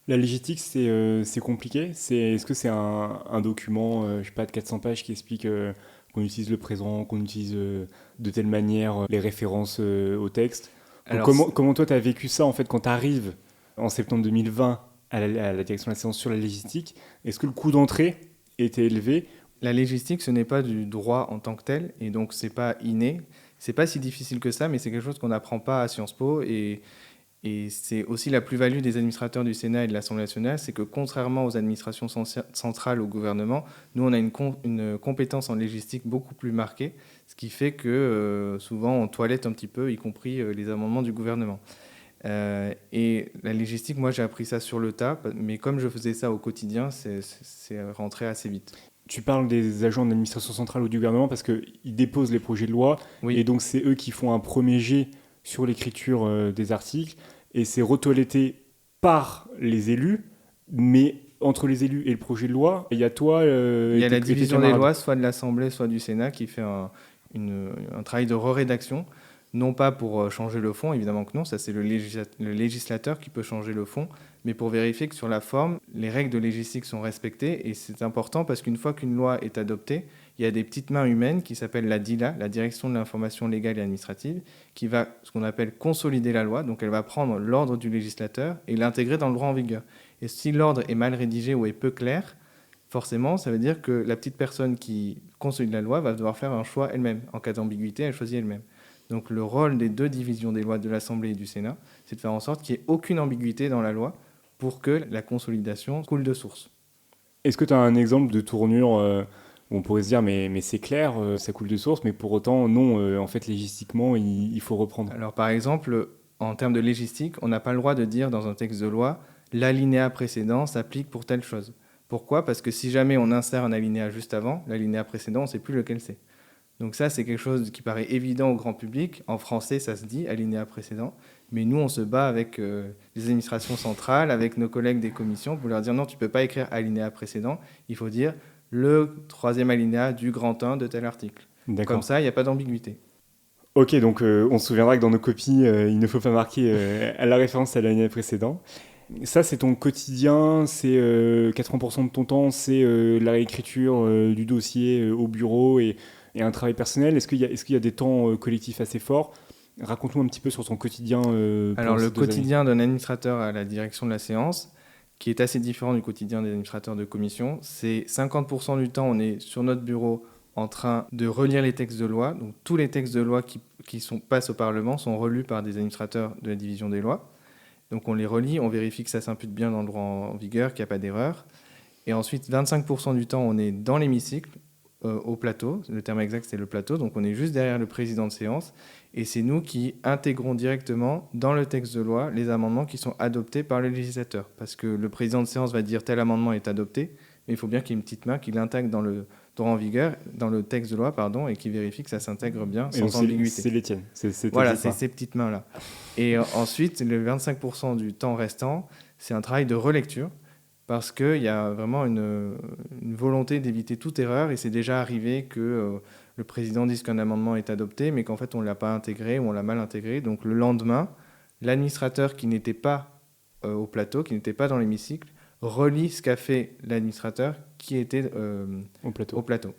La légistique, c'est compliqué. Est-ce que c'est un document, je sais pas, de 400 pages qui explique qu'on utilise le présent, qu'on utilise de telle manière les références au texte? Donc, Alors, comment toi, tu as vécu ça en fait quand tu arrives en septembre 2020 à la direction de la séance sur la légistique? Est-ce que le coût d'entrée était élevé? la légistique, ce n'est pas du droit en tant que tel, et donc c'est pas inné. C'est pas si difficile que ça, mais c'est quelque chose qu'on n'apprend pas à Sciences Po, et c'est aussi la plus-value des administrateurs du Sénat et de l'Assemblée nationale, c'est que contrairement aux administrations centrales, au gouvernement, nous, on a une compétence en légistique beaucoup plus marquée, ce qui fait que souvent, on toilette un petit peu, y compris les amendements du gouvernement. Et la légistique, moi, j'ai appris ça sur le tas, mais comme je faisais ça au quotidien, c'est rentré assez vite. Tu parles des agents de l'administration centrale ou du gouvernement parce qu'ils déposent les projets de loi Oui, et donc c'est eux qui font un premier jet sur l'écriture des articles et c'est retoiletté par les élus, mais entre les élus et le projet de loi, il y a toi Il y a et la tes division des camarades. lois, soit de l'Assemblée, soit du Sénat, qui fait un travail de re-rédaction, non pas pour changer le fond, évidemment que non, ça c'est le législateur qui peut changer le fond, mais pour vérifier que sur la forme, les règles de légistique sont respectées, et c'est important parce qu'une fois qu'une loi est adoptée, il y a des petites mains humaines qui s'appellent la DILA, la Direction de l'information légale et administrative, qui va, ce qu'on appelle, consolider la loi, donc elle va prendre l'ordre du législateur et l'intégrer dans le droit en vigueur. Et si l'ordre est mal rédigé ou est peu clair, forcément, ça veut dire que la petite personne qui consolide la loi va devoir faire un choix elle-même. En cas d'ambiguïté, elle choisit elle-même. Donc le rôle des deux divisions des lois de l'Assemblée et du Sénat, c'est de faire en sorte qu'il n'y ait aucune ambiguïté dans la loi pour que la consolidation coule de source. Est-ce que tu as un exemple de tournure où on pourrait se dire mais c'est clair, ça coule de source, mais pour autant, non, en fait, légistiquement, il faut reprendre. Alors par exemple, en termes de légistique, on n'a pas le droit de dire dans un texte de loi l'alinéa précédent s'applique pour telle chose. Pourquoi ? Parce que si jamais on insère un alinéa juste avant, l'alinéa précédent, on ne sait plus lequel c'est. Donc ça, c'est quelque chose qui paraît évident au grand public. En français, ça se dit, alinéa précédent. Mais nous, on se bat avec les administrations centrales, avec nos collègues des commissions, pour leur dire non, tu ne peux pas écrire alinéa précédent. Il faut dire le troisième alinéa du grand 1 de tel article. D'accord. Comme ça, il n'y a pas d'ambiguïté. Ok, donc on se souviendra que dans nos copies, il ne faut pas marquer à la référence à l'année précédente. Ça, c'est ton quotidien, c'est 80% de ton temps, c'est la réécriture du dossier au bureau et un travail personnel. Est-ce qu'il y a des temps collectifs assez forts ? Raconte-nous un petit peu sur ton quotidien. Alors, pendant le ces 2 années. quotidien d'un administrateur à la direction de la séance, qui est assez différent du quotidien des administrateurs de commission, c'est 50% du temps, on est sur notre bureau en train de relire les textes de loi. Donc, tous les textes de loi passent au Parlement sont relus par des administrateurs de la division des lois. Donc, on les relit, on vérifie que ça s'impute bien dans le droit en vigueur, qu'il n'y a pas d'erreur. Et ensuite, 25% du temps, on est dans l'hémicycle, au plateau. Le terme exact, c'est le plateau. Donc, on est juste derrière le président de séance. Et c'est nous qui intégrons directement dans le texte de loi les amendements qui sont adoptés par le législateur. Parce que le président de séance va dire tel amendement est adopté, mais il faut bien qu'il y ait une petite main qui l'intègre dans le droit en vigueur, dans le texte de loi, pardon, et qui vérifie que ça s'intègre bien Et donc, sans ambiguïté. c'est les tiennes. C'est Voilà, tes c'est efforts. ces petites mains-là. Et ensuite, le 25% du temps restant, c'est un travail de relecture, parce qu'il y a vraiment une volonté d'éviter toute erreur, et c'est déjà arrivé que le président dise qu'un amendement est adopté, mais qu'en fait on ne l'a pas intégré ou on l'a mal intégré. Donc le lendemain, l'administrateur qui n'était pas au plateau, qui n'était pas dans l'hémicycle, relit ce qu'a fait l'administrateur qui était Au plateau. au plateau.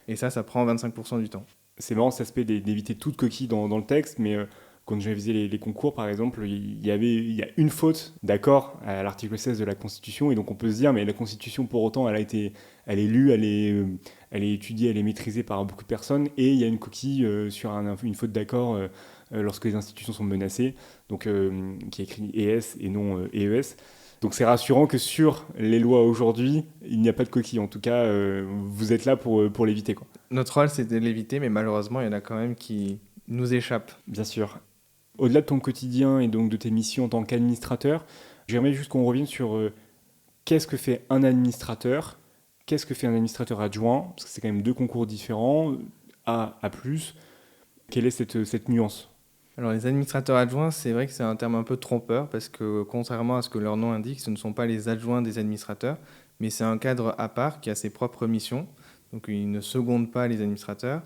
Et ça prend 25% du temps. C'est marrant cet aspect d'éviter toute coquille dans le texte, mais quand j'ai révisé les concours, par exemple, il y a une faute d'accord à l'article 16 de la Constitution, et donc on peut se dire, mais la Constitution, pour autant, elle est lue, elle est étudiée, elle est maîtrisée par beaucoup de personnes, et il y a une coquille sur une faute d'accord lorsque les institutions sont menacées, donc qui est écrit ES et non EES. Donc c'est rassurant que sur les lois aujourd'hui, il n'y a pas de coquille. En tout cas, vous êtes là pour l'éviter, quoi. Notre rôle, c'est de l'éviter, mais malheureusement, il y en a quand même qui nous échappent. Bien sûr. Au-delà de ton quotidien et donc de tes missions en tant qu'administrateur, j'aimerais juste qu'on revienne sur qu'est-ce que fait un administrateur, qu'est-ce que fait un administrateur adjoint, parce que c'est quand même 2 concours différents, A plus. Quelle est cette nuance ? Alors les administrateurs adjoints, c'est vrai que c'est un terme un peu trompeur parce que contrairement à ce que leur nom indique, ce ne sont pas les adjoints des administrateurs, mais c'est un cadre à part qui a ses propres missions. Donc ils ne secondent pas les administrateurs.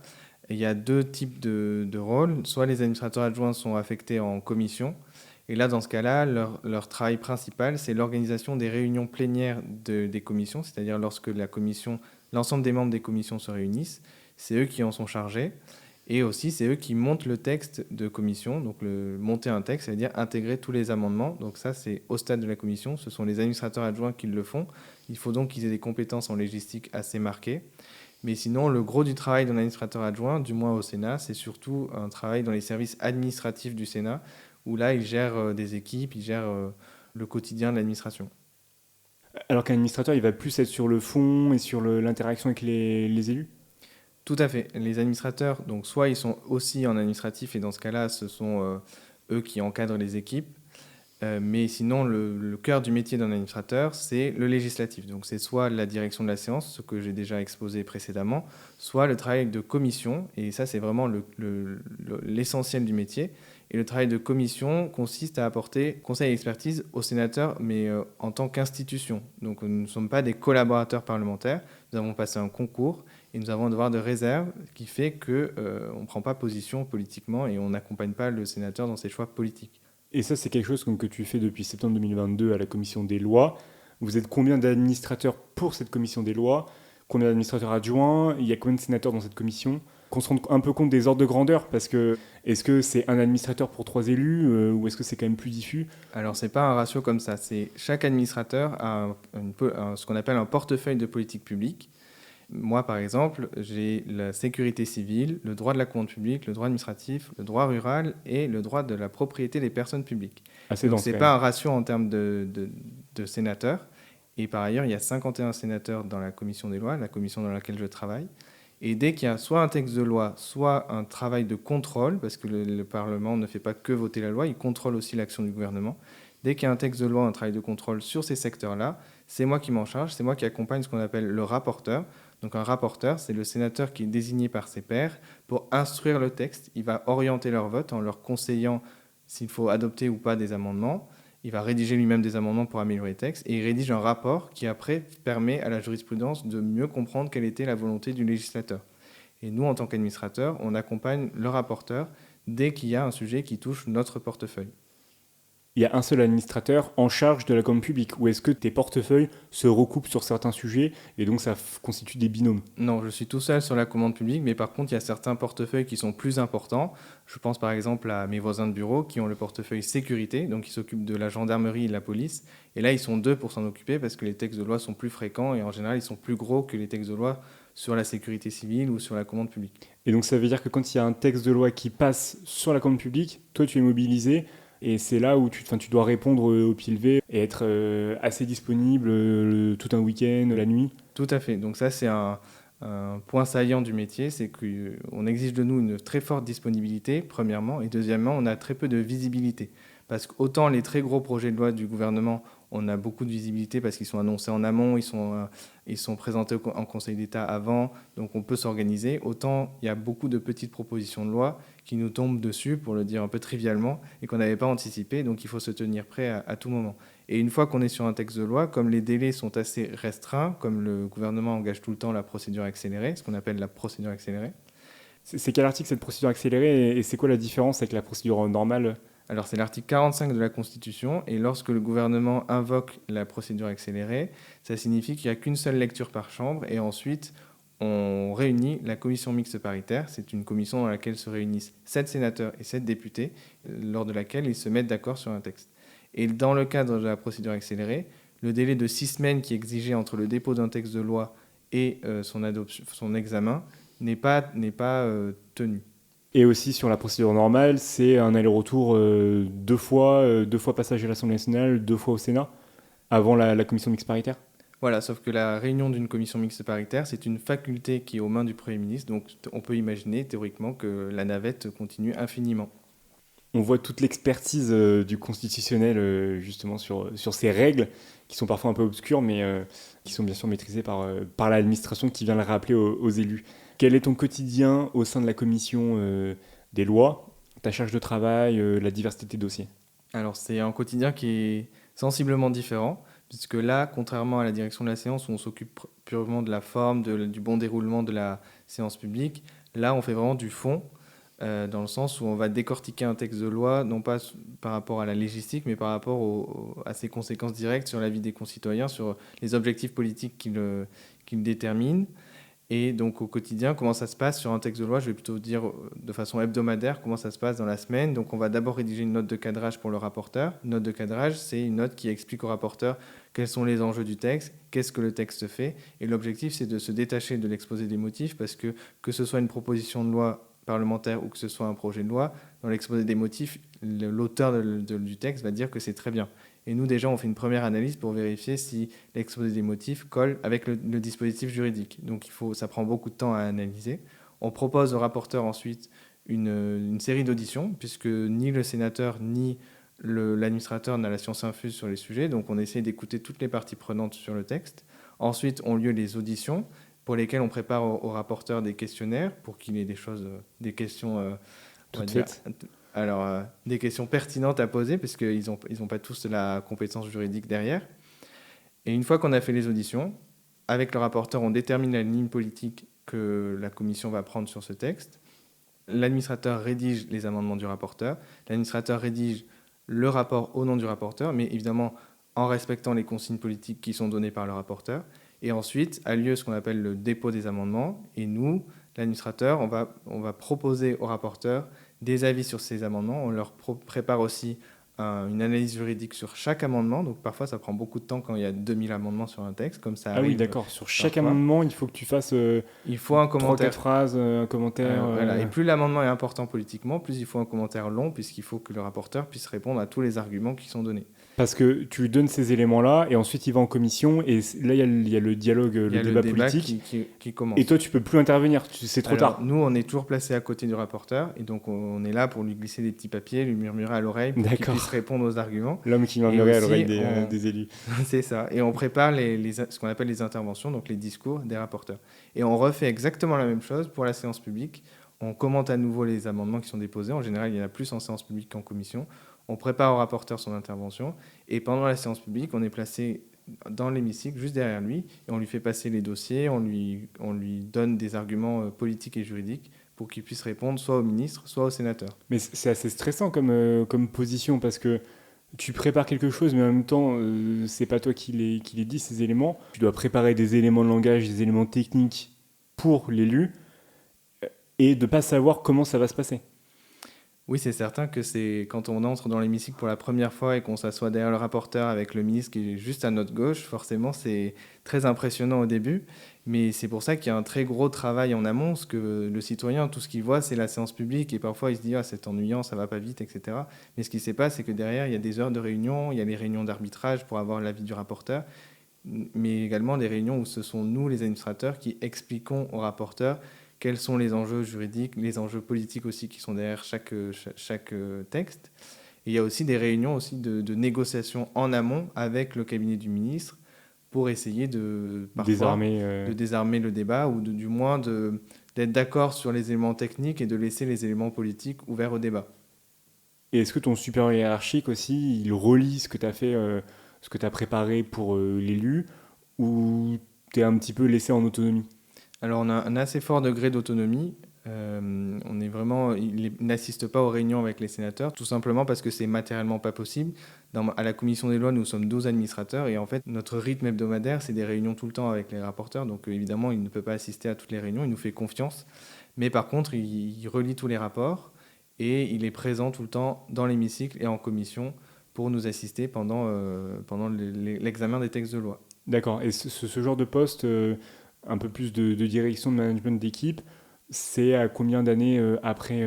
Et il y a 2 types de rôles. Soit les administrateurs adjoints sont affectés en commission. Et là, dans ce cas-là, leur travail principal, c'est l'organisation des réunions plénières des commissions, c'est-à-dire lorsque l'ensemble des membres des commissions se réunissent, c'est eux qui en sont chargés. Et aussi, c'est eux qui montent le texte de commission. Donc, monter un texte, ça veut dire intégrer tous les amendements. Donc ça, c'est au stade de la commission. Ce sont les administrateurs adjoints qui le font. Il faut donc qu'ils aient des compétences en légistique assez marquées. Mais sinon, le gros du travail d'un administrateur adjoint, du moins au Sénat, c'est surtout un travail dans les services administratifs du Sénat, où là, il gère des équipes, il gère le quotidien de l'administration. Alors qu'un administrateur, il va plus être sur le fond et sur l'interaction avec les élus ? Tout à fait. Les administrateurs, donc soit ils sont aussi en administratif, et dans ce cas-là, ce sont eux qui encadrent les équipes. Mais sinon, le cœur du métier d'un administrateur, c'est le législatif. Donc c'est soit la direction de la séance, ce que j'ai déjà exposé précédemment, soit le travail de commission. Et ça, c'est vraiment l'essentiel du métier. Et le travail de commission consiste à apporter conseil et expertise aux sénateurs, mais en tant qu'institution. Donc nous ne sommes pas des collaborateurs parlementaires, nous avons passé un concours et nous avons un devoir de réserve qui fait qu'on ne prend pas position politiquement et on n'accompagne pas le sénateur dans ses choix politiques. Et ça, c'est quelque chose que tu fais depuis septembre 2022 à la commission des lois. Vous êtes combien d'administrateurs pour cette commission des lois? Combien d'administrateurs adjoints? Il y a combien de sénateurs dans cette commission? Qu'on se rende un peu compte des ordres de grandeur, parce que est-ce que c'est un administrateur pour 3 élus ou est-ce que c'est quand même plus diffus? Alors, ce n'est pas un ratio comme ça. Chaque administrateur a ce qu'on appelle un portefeuille de politique publique. Moi, par exemple, j'ai la sécurité civile, le droit de la commande publique, le droit administratif, le droit rural et le droit de la propriété des personnes publiques. Assez Donc, dense, ce n'est quand pas même. un ratio en termes de sénateurs. Et par ailleurs, il y a 51 sénateurs dans la commission des lois, la commission dans laquelle je travaille. Et dès qu'il y a soit un texte de loi, soit un travail de contrôle, parce que le Parlement ne fait pas que voter la loi, il contrôle aussi l'action du gouvernement. Dès qu'il y a un texte de loi, un travail de contrôle sur ces secteurs-là, c'est moi qui m'en charge, c'est moi qui accompagne ce qu'on appelle le rapporteur. Donc un rapporteur, c'est le sénateur qui est désigné par ses pairs pour instruire le texte. Il va orienter leur vote en leur conseillant s'il faut adopter ou pas des amendements. Il va rédiger lui-même des amendements pour améliorer le texte et il rédige un rapport qui après permet à la jurisprudence de mieux comprendre quelle était la volonté du législateur. Et nous, en tant qu'administrateurs, on accompagne le rapporteur dès qu'il y a un sujet qui touche notre portefeuille. Il y a un seul administrateur en charge de la commande publique, ou est-ce que tes portefeuilles se recoupent sur certains sujets et donc ça constitue des binômes? Non, je suis tout seul sur la commande publique, mais par contre, il y a certains portefeuilles qui sont plus importants. Je pense par exemple à mes voisins de bureau qui ont le portefeuille sécurité, donc ils s'occupent de la gendarmerie et de la police. Et là, ils sont deux pour s'en occuper parce que les textes de loi sont plus fréquents et en général, ils sont plus gros que les textes de loi sur la sécurité civile ou sur la commande publique. Et donc ça veut dire que quand il y a un texte de loi qui passe sur la commande publique, toi tu es mobilisé, et c'est là où tu dois répondre au pied levé et être assez disponible tout un week-end, la nuit. Tout à fait. Donc ça, c'est un point saillant du métier, c'est qu'on exige de nous une très forte disponibilité, premièrement, et deuxièmement, on a très peu de visibilité. Parce qu'autant les très gros projets de loi du gouvernement, on a beaucoup de visibilité parce qu'ils sont annoncés en amont, ils sont présentés en Conseil d'État avant, donc on peut s'organiser. Autant il y a beaucoup de petites propositions de loi qui nous tombent dessus, pour le dire un peu trivialement, et qu'on n'avait pas anticipé, donc il faut se tenir prêt à tout moment. Et une fois qu'on est sur un texte de loi, comme les délais sont assez restreints, comme le gouvernement engage tout le temps la procédure accélérée, ce qu'on appelle la procédure accélérée. C'est quel article cette procédure accélérée et c'est quoi la différence avec la procédure normale? Alors c'est l'article 45 de la Constitution, et lorsque le gouvernement invoque la procédure accélérée, ça signifie qu'il n'y a qu'une seule lecture par chambre, et ensuite on réunit la commission mixte paritaire. C'est une commission dans laquelle se réunissent 7 sénateurs et 7 députés, lors de laquelle ils se mettent d'accord sur un texte. Et dans le cadre de la procédure accélérée, le délai de 6 semaines qui est exigé entre le dépôt d'un texte de loi et son examen n'est pas tenu. Et aussi sur la procédure normale, c'est un aller-retour deux fois passage à l'Assemblée nationale, 2 fois au Sénat, avant la commission mixte paritaire. Voilà, sauf que la réunion d'une commission mixte paritaire, c'est une faculté qui est aux mains du Premier ministre, donc on peut imaginer théoriquement que la navette continue infiniment. On voit toute l'expertise du constitutionnel justement sur ces règles qui sont parfois un peu obscures, mais qui sont bien sûr maîtrisées par l'administration qui vient le rappeler aux élus. Quel est ton quotidien au sein de la commission des lois, ta charge de travail, la diversité de tes dossiers? Alors c'est un quotidien qui est sensiblement différent, puisque là, contrairement à la direction de la séance où on s'occupe purement de la forme, du bon déroulement de la séance publique, là on fait vraiment du fond, dans le sens où on va décortiquer un texte de loi, non pas par rapport à la légistique, mais par rapport à ses conséquences directes sur la vie des concitoyens, sur les objectifs politiques qu'il détermine. Et donc au quotidien, comment ça se passe sur un texte de loi? Je vais plutôt dire de façon hebdomadaire comment ça se passe dans la semaine. Donc on va d'abord rédiger une note de cadrage pour le rapporteur. Une note de cadrage, c'est une note qui explique au rapporteur quels sont les enjeux du texte, qu'est-ce que le texte fait. Et l'objectif, c'est de se détacher de l'exposé des motifs, parce que ce soit une proposition de loi parlementaire ou que ce soit un projet de loi, dans l'exposé des motifs, l'auteur du texte va dire que c'est très bien. Et nous, déjà, on fait une première analyse pour vérifier si l'exposé des motifs colle avec le dispositif juridique. Donc, ça prend beaucoup de temps à analyser. On propose au rapporteur ensuite une série d'auditions, puisque ni le sénateur ni l'administrateur n'a la science infuse sur les sujets. Donc, on essaie d'écouter toutes les parties prenantes sur le texte. Ensuite, ont lieu les auditions, pour lesquelles on prépare au rapporteur des questionnaires, pour qu'il ait des questions Toutes faites. Alors, des questions pertinentes à poser, parce qu'ils n'ont pas tous la compétence juridique derrière. Et une fois qu'on a fait les auditions, avec le rapporteur, on détermine la ligne politique que la commission va prendre sur ce texte. L'administrateur rédige les amendements du rapporteur. L'administrateur rédige le rapport au nom du rapporteur, mais évidemment en respectant les consignes politiques qui sont données par le rapporteur. Et ensuite a lieu ce qu'on appelle le dépôt des amendements. Et nous, l'administrateur, on va proposer au rapporteur des avis sur ces amendements. On leur prépare aussi une analyse juridique sur chaque amendement. Donc parfois, ça prend beaucoup de temps quand il y a 2000 amendements sur un texte, comme ça Ah oui, arrive d'accord. Sur chaque parfois. amendement, il faut que tu fasses Il faut un 3-4 commentaire. phrases, un commentaire. Voilà. Et plus l'amendement est important politiquement, plus il faut un commentaire long, puisqu'il faut que le rapporteur puisse répondre à tous les arguments qui sont donnés. Parce que tu lui donnes ces éléments-là, et ensuite il va en commission, et là il y a le dialogue, Il y a le débat politique. qui commence. Et toi, tu peux plus intervenir, c'est trop Alors, tard. nous, on est toujours placé à côté du rapporteur, et donc on est là pour lui glisser des petits papiers, lui murmurer à l'oreille pour qu'il D'accord. puisse répondre aux arguments. L'homme qui murmurait à aussi, l'oreille on- des élus. C'est ça. Et on prépare ce qu'on appelle les interventions, donc les discours des rapporteurs. Et on refait exactement la même chose pour la séance publique. On commente à nouveau les amendements qui sont déposés. En général, il y en a plus en séance publique qu'en commission. On prépare au rapporteur son intervention. Et pendant la séance publique, on est placé dans l'hémicycle, juste derrière lui, et on lui fait passer les dossiers, on lui donne des arguments politiques et juridiques pour qu'il puisse répondre soit au ministre, soit au sénateur. Mais c'est assez stressant comme position, parce que tu prépares quelque chose, mais en même temps, c'est pas toi qui les dit, ces éléments. Tu dois préparer des éléments de langage, des éléments techniques pour l'élu, et de pas savoir comment ça va se passer. Oui, c'est certain que c'est quand on entre dans l'hémicycle pour la première fois et qu'on s'assoit derrière le rapporteur avec le ministre qui est juste à notre gauche, forcément c'est très impressionnant au début, mais c'est pour ça qu'il y a un très gros travail en amont, parce que le citoyen, tout ce qu'il voit, c'est la séance publique, et parfois il se dit « Ah, c'est ennuyant, ça va pas vite, etc. » Mais ce qui se passe, c'est que derrière, il y a des heures de réunion, il y a les réunions d'arbitrage pour avoir l'avis du rapporteur, mais également des réunions où ce sont nous, les administrateurs, qui expliquons au rapporteur quels sont les enjeux juridiques, les enjeux politiques aussi qui sont derrière chaque texte. Et il y a aussi des réunions aussi de négociation en amont avec le cabinet du ministre pour essayer parfois de désarmer le débat ou du moins d'être d'accord sur les éléments techniques et de laisser les éléments politiques ouverts au débat. Et est-ce que ton supérieur hiérarchique aussi, il relit ce que tu as fait, ce que tu as préparé pour l'élu, ou tu es un petit peu laissé en autonomie? Alors, on a un assez fort degré d'autonomie. Il n'assiste pas aux réunions avec les sénateurs, tout simplement parce que c'est matériellement pas possible. À la commission des lois, nous sommes 12 administrateurs et en fait, notre rythme hebdomadaire, c'est des réunions tout le temps avec les rapporteurs. Donc, évidemment, il ne peut pas assister à toutes les réunions, il nous fait confiance. Mais par contre, il relit tous les rapports et il est présent tout le temps dans l'hémicycle et en commission pour nous assister pendant l'examen des textes de loi. D'accord. Et ce genre de poste, un peu plus de direction, de management d'équipe, c'est à combien d'années après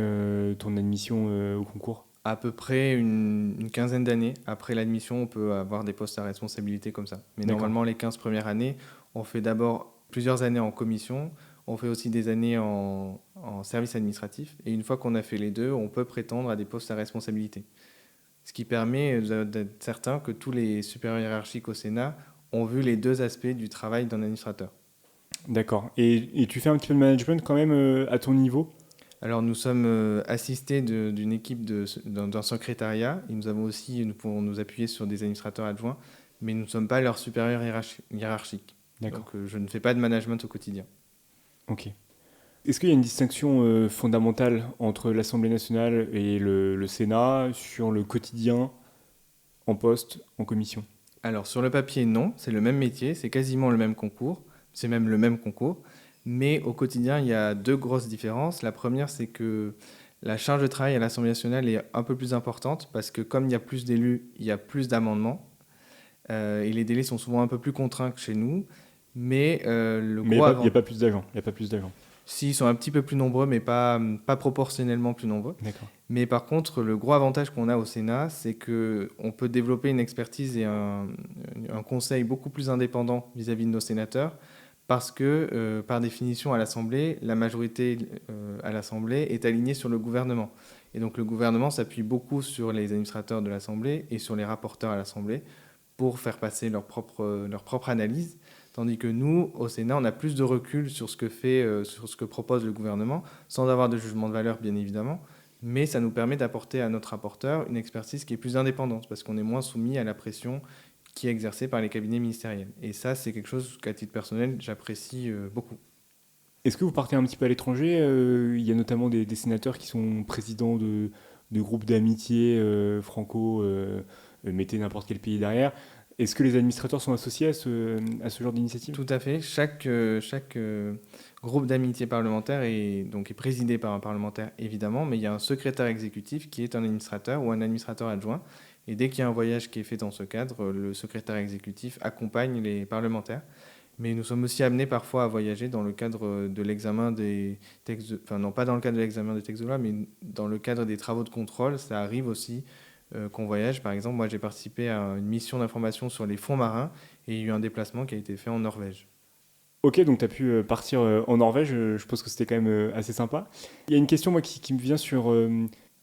ton admission au concours? À peu près une quinzaine d'années après l'admission, on peut avoir des postes à responsabilité comme ça. Mais D'accord. normalement, les 15 premières années, on fait d'abord plusieurs années en commission, on fait aussi des années en service administratif. Et une fois qu'on a fait les deux, on peut prétendre à des postes à responsabilité. Ce qui permet d'être certain que tous les supérieurs hiérarchiques au Sénat ont vu les deux aspects du travail d'un administrateur. D'accord. Et tu fais un petit peu de management quand même à ton niveau? Alors nous sommes assistés d'une équipe d'un secrétariat et nous pouvons nous appuyer sur des administrateurs adjoints, mais nous ne sommes pas leurs supérieurs hiérarchiques. D'accord. Donc je ne fais pas de management au quotidien. Ok. Est-ce qu'il y a une distinction fondamentale entre l'Assemblée nationale et le Sénat sur le quotidien en poste, en commission? Alors sur le papier, non, c'est le même métier, c'est quasiment le même concours, c'est même le même concours, mais au quotidien, il y a deux grosses différences. La première, c'est que la charge de travail à l'Assemblée nationale est un peu plus importante parce que comme il y a plus d'élus, il y a plus d'amendements et les délais sont souvent un peu plus contraints que chez nous. Mais Mais il n'y a pas plus d'agents. Il y a pas plus d'agents. Si, ils sont un petit peu plus nombreux, mais pas proportionnellement plus nombreux. D'accord. Mais par contre, le gros avantage qu'on a au Sénat, c'est qu'on peut développer une expertise et un conseil beaucoup plus indépendant vis-à-vis de nos sénateurs, parce que, par définition, à l'Assemblée, la majorité à l'Assemblée est alignée sur le gouvernement. Et donc le gouvernement s'appuie beaucoup sur les administrateurs de l'Assemblée et sur les rapporteurs à l'Assemblée pour faire passer leur propre analyse. Tandis que nous, au Sénat, on a plus de recul sur ce que propose le gouvernement, sans avoir de jugement de valeur, bien évidemment, mais ça nous permet d'apporter à notre rapporteur une expertise qui est plus indépendante, parce qu'on est moins soumis à la pression qui est exercée par les cabinets ministériels. Et ça, c'est quelque chose qu'à titre personnel, j'apprécie beaucoup. Est-ce que vous partez un petit peu à l'étranger? Il y a notamment des sénateurs qui sont présidents de groupes d'amitié franco, mettez n'importe quel pays derrière. Est-ce que les administrateurs sont associés à ce genre d'initiative? Tout à fait. Chaque groupe d'amitié parlementaire est présidé par un parlementaire, évidemment, mais il y a un secrétaire exécutif qui est un administrateur ou un administrateur adjoint. Et dès qu'il y a un voyage qui est fait dans ce cadre, le secrétaire exécutif accompagne les parlementaires. Mais nous sommes aussi amenés parfois à voyager dans le cadre de l'examen des textes, enfin non pas dans le cadre de l'examen des textes de loi, mais dans le cadre des travaux de contrôle. Ça arrive aussi qu'on voyage. Par exemple, moi j'ai participé à une mission d'information sur les fonds marins et il y a eu un déplacement qui a été fait en Norvège. Ok, donc tu as pu partir en Norvège, je pense que c'était quand même assez sympa. Il y a une question moi, qui me vient sur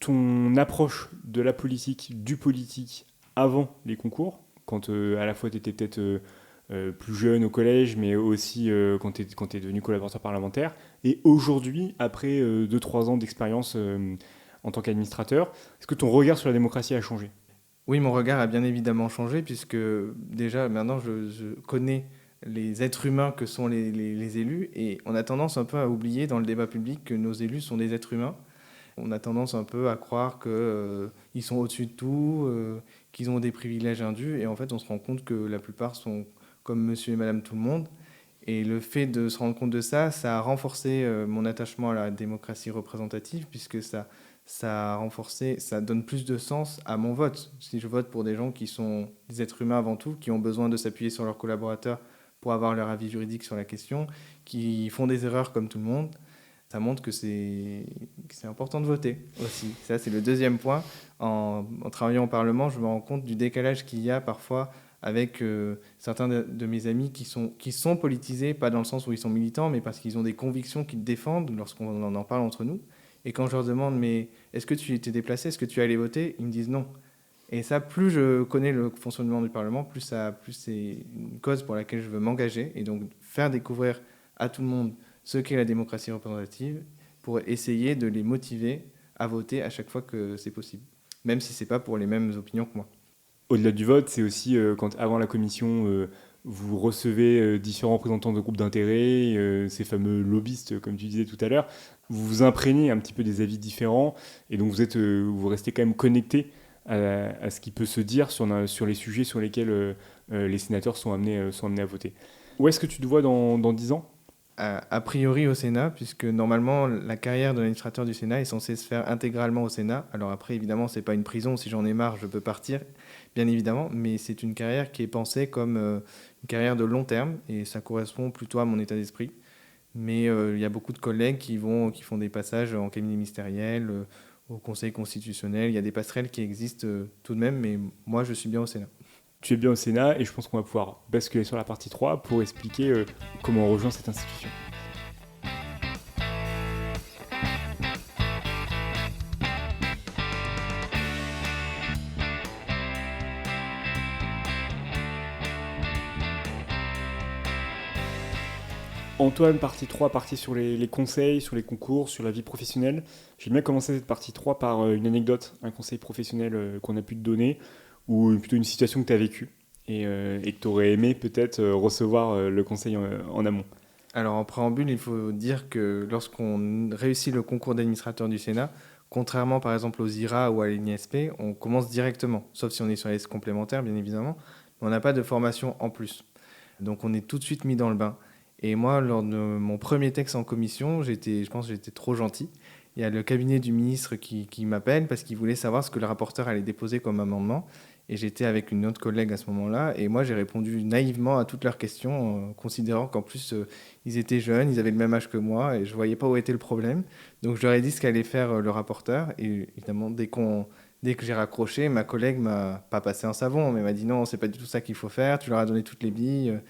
ton approche de la politique, du politique, avant les concours, quand à la fois tu étais peut-être plus jeune au collège, mais aussi quand tu es devenu collaborateur parlementaire, et aujourd'hui, après 2-3 ans d'expérience en tant qu'administrateur, est-ce que ton regard sur la démocratie a changé? Oui, mon regard a bien évidemment changé puisque déjà maintenant je connais les êtres humains que sont les élus et on a tendance un peu à oublier dans le débat public que nos élus sont des êtres humains. On a tendance un peu à croire qu'ils sont au-dessus de tout, qu'ils ont des privilèges indus et en fait on se rend compte que la plupart sont comme monsieur et madame tout le monde. Et le fait de se rendre compte de ça, ça a renforcé mon attachement à la démocratie représentative puisque ça a renforcé, ça donne plus de sens à mon vote. Si je vote pour des gens qui sont des êtres humains avant tout, qui ont besoin de s'appuyer sur leurs collaborateurs pour avoir leur avis juridique sur la question, qui font des erreurs comme tout le monde, ça montre que c'est important de voter aussi. Ça, c'est le deuxième point. En travaillant au Parlement, je me rends compte du décalage qu'il y a parfois avec certains de mes amis qui sont politisés, pas dans le sens où ils sont militants, mais parce qu'ils ont des convictions qu'ils défendent lorsqu'on en parle entre nous. Et quand je leur demande, mais est-ce que tu t'es déplacé, est-ce que tu es allé voter, ils me disent non. Et ça, plus je connais le fonctionnement du Parlement, plus c'est une cause pour laquelle je veux m'engager et donc faire découvrir à tout le monde ce qu'est la démocratie représentative pour essayer de les motiver à voter à chaque fois que c'est possible, même si ce n'est pas pour les mêmes opinions que moi. Au-delà du vote, c'est aussi quand avant la commission, vous recevez différents représentants de groupes d'intérêt, ces fameux lobbyistes, comme tu disais tout à l'heure, vous vous imprégnez un petit peu des avis différents, et donc vous restez quand même connecté à ce qui peut se dire sur les sujets sur lesquels les sénateurs sont amenés à voter. Où est-ce que tu te vois dans 10 ans? A priori au Sénat, puisque normalement la carrière de l'administrateur du Sénat est censée se faire intégralement au Sénat. Alors après, évidemment, c'est pas une prison. Si j'en ai marre, je peux partir, bien évidemment. Mais c'est une carrière qui est pensée comme une carrière de long terme, et ça correspond plutôt à mon état d'esprit. Mais il y a beaucoup de collègues qui font des passages en cabinet ministériel, au Conseil constitutionnel. Il y a des passerelles qui existent tout de même, mais moi, je suis bien au Sénat. Tu es bien au Sénat et je pense qu'on va pouvoir basculer sur la partie 3 pour expliquer comment on rejoint cette institution. Antoine, partie 3, partie sur les conseils, sur les concours, sur la vie professionnelle. J'ai bien commencé cette partie 3 par une anecdote, un conseil professionnel qu'on a pu te donner, ou plutôt une situation que tu as vécue et que tu aurais aimé peut-être recevoir le conseil en amont. Alors en préambule, il faut dire que lorsqu'on réussit le concours d'administrateur du Sénat, contrairement par exemple aux IRA ou à l'INSP, on commence directement, sauf si on est sur les complémentaires bien évidemment, mais on n'a pas de formation en plus. Donc on est tout de suite mis dans le bain. Et moi, lors de mon premier texte en commission, je pense que j'étais trop gentil. Il y a le cabinet du ministre qui m'appelle parce qu'il voulait savoir ce que le rapporteur allait déposer comme amendement. Et j'étais avec une autre collègue à ce moment-là. Et moi, j'ai répondu naïvement à toutes leurs questions, considérant qu'en plus, ils étaient jeunes, ils avaient le même âge que moi, et je ne voyais pas où était le problème. Donc, je leur ai dit ce qu'allait faire le rapporteur. Et évidemment, dès que j'ai raccroché, ma collègue m'a pas passé un savon, mais m'a dit non, c'est pas du tout ça qu'il faut faire, tu leur as donné toutes les billes.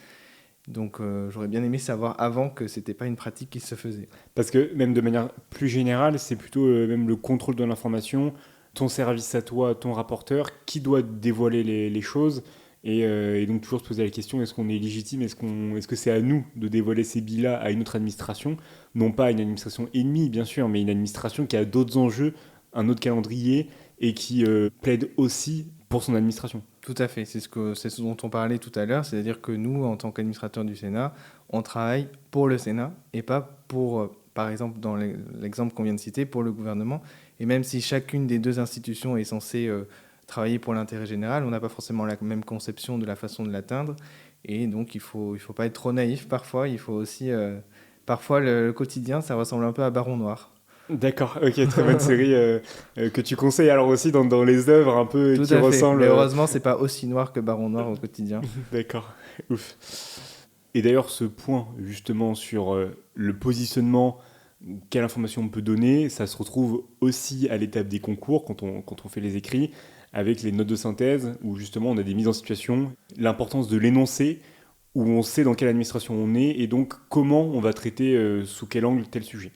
Donc, j'aurais bien aimé savoir avant que c'était pas une pratique qui se faisait. Parce que même de manière plus générale, c'est plutôt même le contrôle de l'information, ton service à toi, ton rapporteur, qui doit dévoiler les choses et donc toujours se poser la question, est-ce qu'on est légitime, est-ce que c'est à nous de dévoiler ces billes-là à une autre administration, non pas à une administration ennemie bien sûr, mais une administration qui a d'autres enjeux un autre calendrier et qui plaide aussi pour son administration. Tout à fait, c'est ce dont on parlait tout à l'heure, c'est-à-dire que nous, en tant qu'administrateurs du Sénat, on travaille pour le Sénat et pas pour, par exemple, dans l'exemple qu'on vient de citer, pour le gouvernement. Et même si chacune des deux institutions est censée travailler pour l'intérêt général, on n'a pas forcément la même conception de la façon de l'atteindre. Et donc, il faut pas être trop naïf parfois. Il faut aussi... parfois, le quotidien, ça ressemble un peu à Baron Noir. D'accord, ok, très bonne série que tu conseilles alors aussi dans les œuvres un peu Tout qui à fait. ressemblent. Mais heureusement, c'est pas aussi noir que Baron Noir au quotidien. D'accord, ouf. Et d'ailleurs, ce point justement sur le positionnement, quelle information on peut donner, ça se retrouve aussi à l'étape des concours quand on fait les écrits, avec les notes de synthèse, où justement on a des mises en situation, l'importance de l'énoncé, où on sait dans quelle administration on est et donc comment on va traiter sous quel angle tel sujet.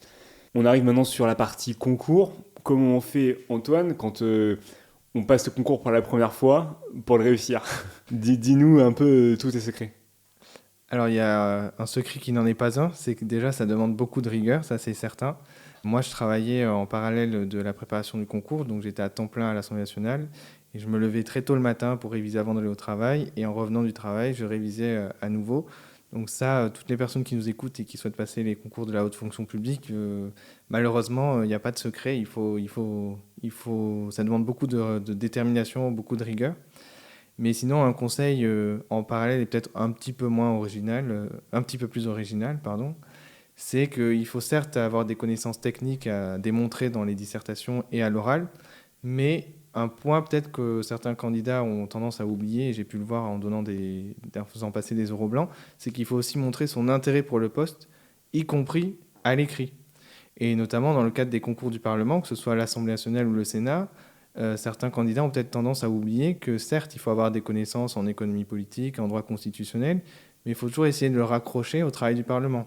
On arrive maintenant sur la partie concours. Comment on fait, Antoine, quand on passe le concours pour la première fois pour le réussir? Dis-nous un peu tous tes secrets. Alors, il y a un secret qui n'en est pas un, c'est que déjà, ça demande beaucoup de rigueur, ça c'est certain. Moi, je travaillais en parallèle de la préparation du concours, donc j'étais à temps plein à l'Assemblée nationale, et je me levais très tôt le matin pour réviser avant d'aller au travail, et en revenant du travail, je révisais à nouveau. Donc ça, toutes les personnes qui nous écoutent et qui souhaitent passer les concours de la haute fonction publique, malheureusement, il n'y a pas de secret, ça demande beaucoup de détermination, beaucoup de rigueur. Mais sinon, un conseil en parallèle est peut-être un petit peu moins original, un petit peu plus original, pardon, c'est qu'il faut certes avoir des connaissances techniques à démontrer dans les dissertations et à l'oral, mais un point peut-être que certains candidats ont tendance à oublier, et j'ai pu le voir en faisant passer des euros blancs, c'est qu'il faut aussi montrer son intérêt pour le poste, y compris à l'écrit. Et notamment dans le cadre des concours du Parlement, que ce soit l'Assemblée nationale ou le Sénat, certains candidats ont peut-être tendance à oublier que certes, il faut avoir des connaissances en économie politique, en droit constitutionnel, mais il faut toujours essayer de le raccrocher au travail du Parlement.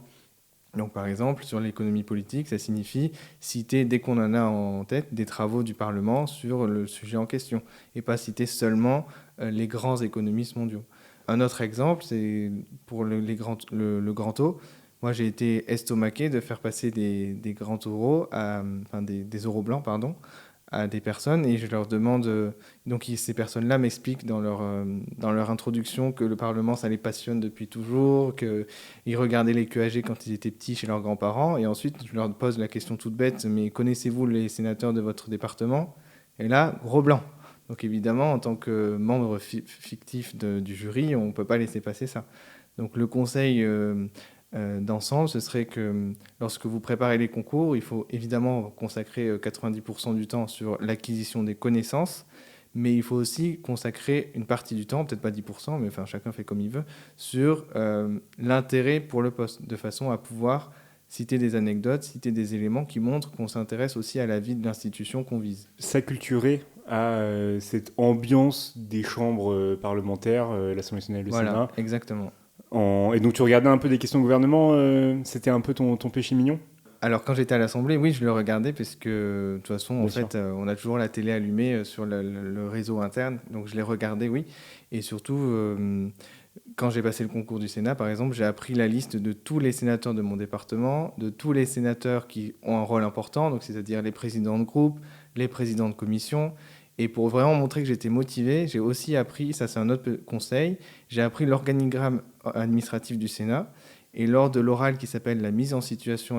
Donc par exemple, sur l'économie politique, ça signifie citer, dès qu'on en a en tête, des travaux du Parlement sur le sujet en question, et pas citer seulement les grands économistes mondiaux. Un autre exemple, c'est pour le grand O. Moi, j'ai été estomaqué de faire passer des grands euros, des euros blancs, pardon, à des personnes et je leur demande, donc ces personnes-là m'expliquent dans leur introduction que le Parlement, ça les passionne depuis toujours, qu'ils regardaient les QAG quand ils étaient petits chez leurs grands-parents et ensuite je leur pose la question toute bête, mais connaissez-vous les sénateurs de votre département? Et là, gros blanc. Donc évidemment, en tant que membre fictif du jury, on ne peut pas laisser passer ça. Donc le conseil d'ensemble, ce serait que lorsque vous préparez les concours, il faut évidemment consacrer 90% du temps sur l'acquisition des connaissances, mais il faut aussi consacrer une partie du temps, peut-être pas 10%, mais enfin chacun fait comme il veut, sur l'intérêt pour le poste, de façon à pouvoir citer des anecdotes, citer des éléments qui montrent qu'on s'intéresse aussi à la vie de l'institution qu'on vise. S'acculturer à cette ambiance des chambres parlementaires, l'Assemblée nationale et le Voilà, Sénat. exactement. Et donc tu regardais un peu des questions au gouvernement, c'était un peu ton péché mignon? Alors quand j'étais à l'Assemblée, oui, je le regardais parce que de toute façon, en fait, on a toujours la télé allumée sur le réseau interne, donc je les regardais, oui. Et surtout, quand j'ai passé le concours du Sénat, par exemple, j'ai appris la liste de tous les sénateurs de mon département, de tous les sénateurs qui ont un rôle important, donc c'est-à-dire les présidents de groupe, les présidents de commission. Et pour vraiment montrer que j'étais motivé, j'ai aussi appris, ça c'est un autre conseil, j'ai appris l'organigramme administratif du Sénat. Et lors de l'oral qui s'appelle la mise en situation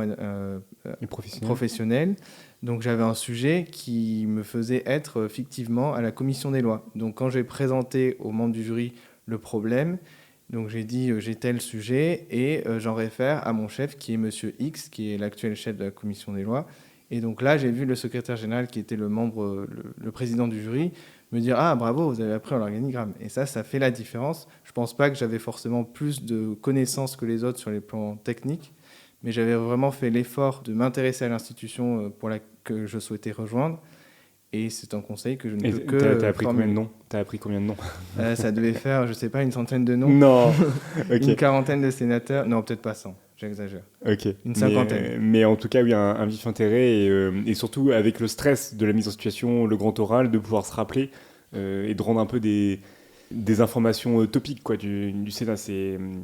professionnelle, donc j'avais un sujet qui me faisait être fictivement à la commission des lois. Donc quand j'ai présenté aux membres du jury le problème, donc j'ai dit j'ai tel sujet et j'en réfère à mon chef qui est Monsieur X, qui est l'actuel chef de la commission des lois. Et donc là, j'ai vu le secrétaire général qui était le président du jury me dire « Ah, bravo, vous avez appris en organigramme ». Et ça fait la différence. Je ne pense pas que j'avais forcément plus de connaissances que les autres sur les plans techniques, mais j'avais vraiment fait l'effort de m'intéresser à l'institution que je souhaitais rejoindre. Et c'est un conseil que je ne peux que... T'as appris combien de noms? T'as appris combien de noms? Ça devait faire, je ne sais pas, une centaine de noms. Non. Okay. Une quarantaine de sénateurs. Non, peut-être pas 100. J'exagère. Ok. Une cinquantaine. Mais en tout cas, oui, un vif intérêt et surtout avec le stress de la mise en situation, le grand oral, de pouvoir se rappeler et de rendre un peu des informations topiques quoi, du Sénat.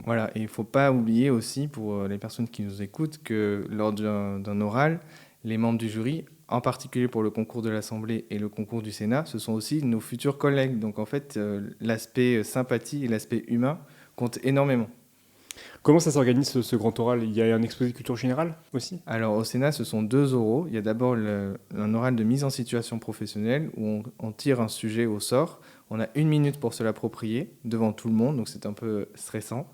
Voilà, et il ne faut pas oublier aussi pour les personnes qui nous écoutent que lors d'un oral, les membres du jury, en particulier pour le concours de l'Assemblée et le concours du Sénat, ce sont aussi nos futurs collègues. Donc en fait, l'aspect sympathie et l'aspect humain comptent énormément. Comment ça s'organise ce grand oral? Il y a un exposé de culture générale aussi? Alors au Sénat, ce sont 2 oraux. Il y a d'abord un oral de mise en situation professionnelle où on tire un sujet au sort. On a 1 minute pour se l'approprier devant tout le monde, donc c'est un peu stressant.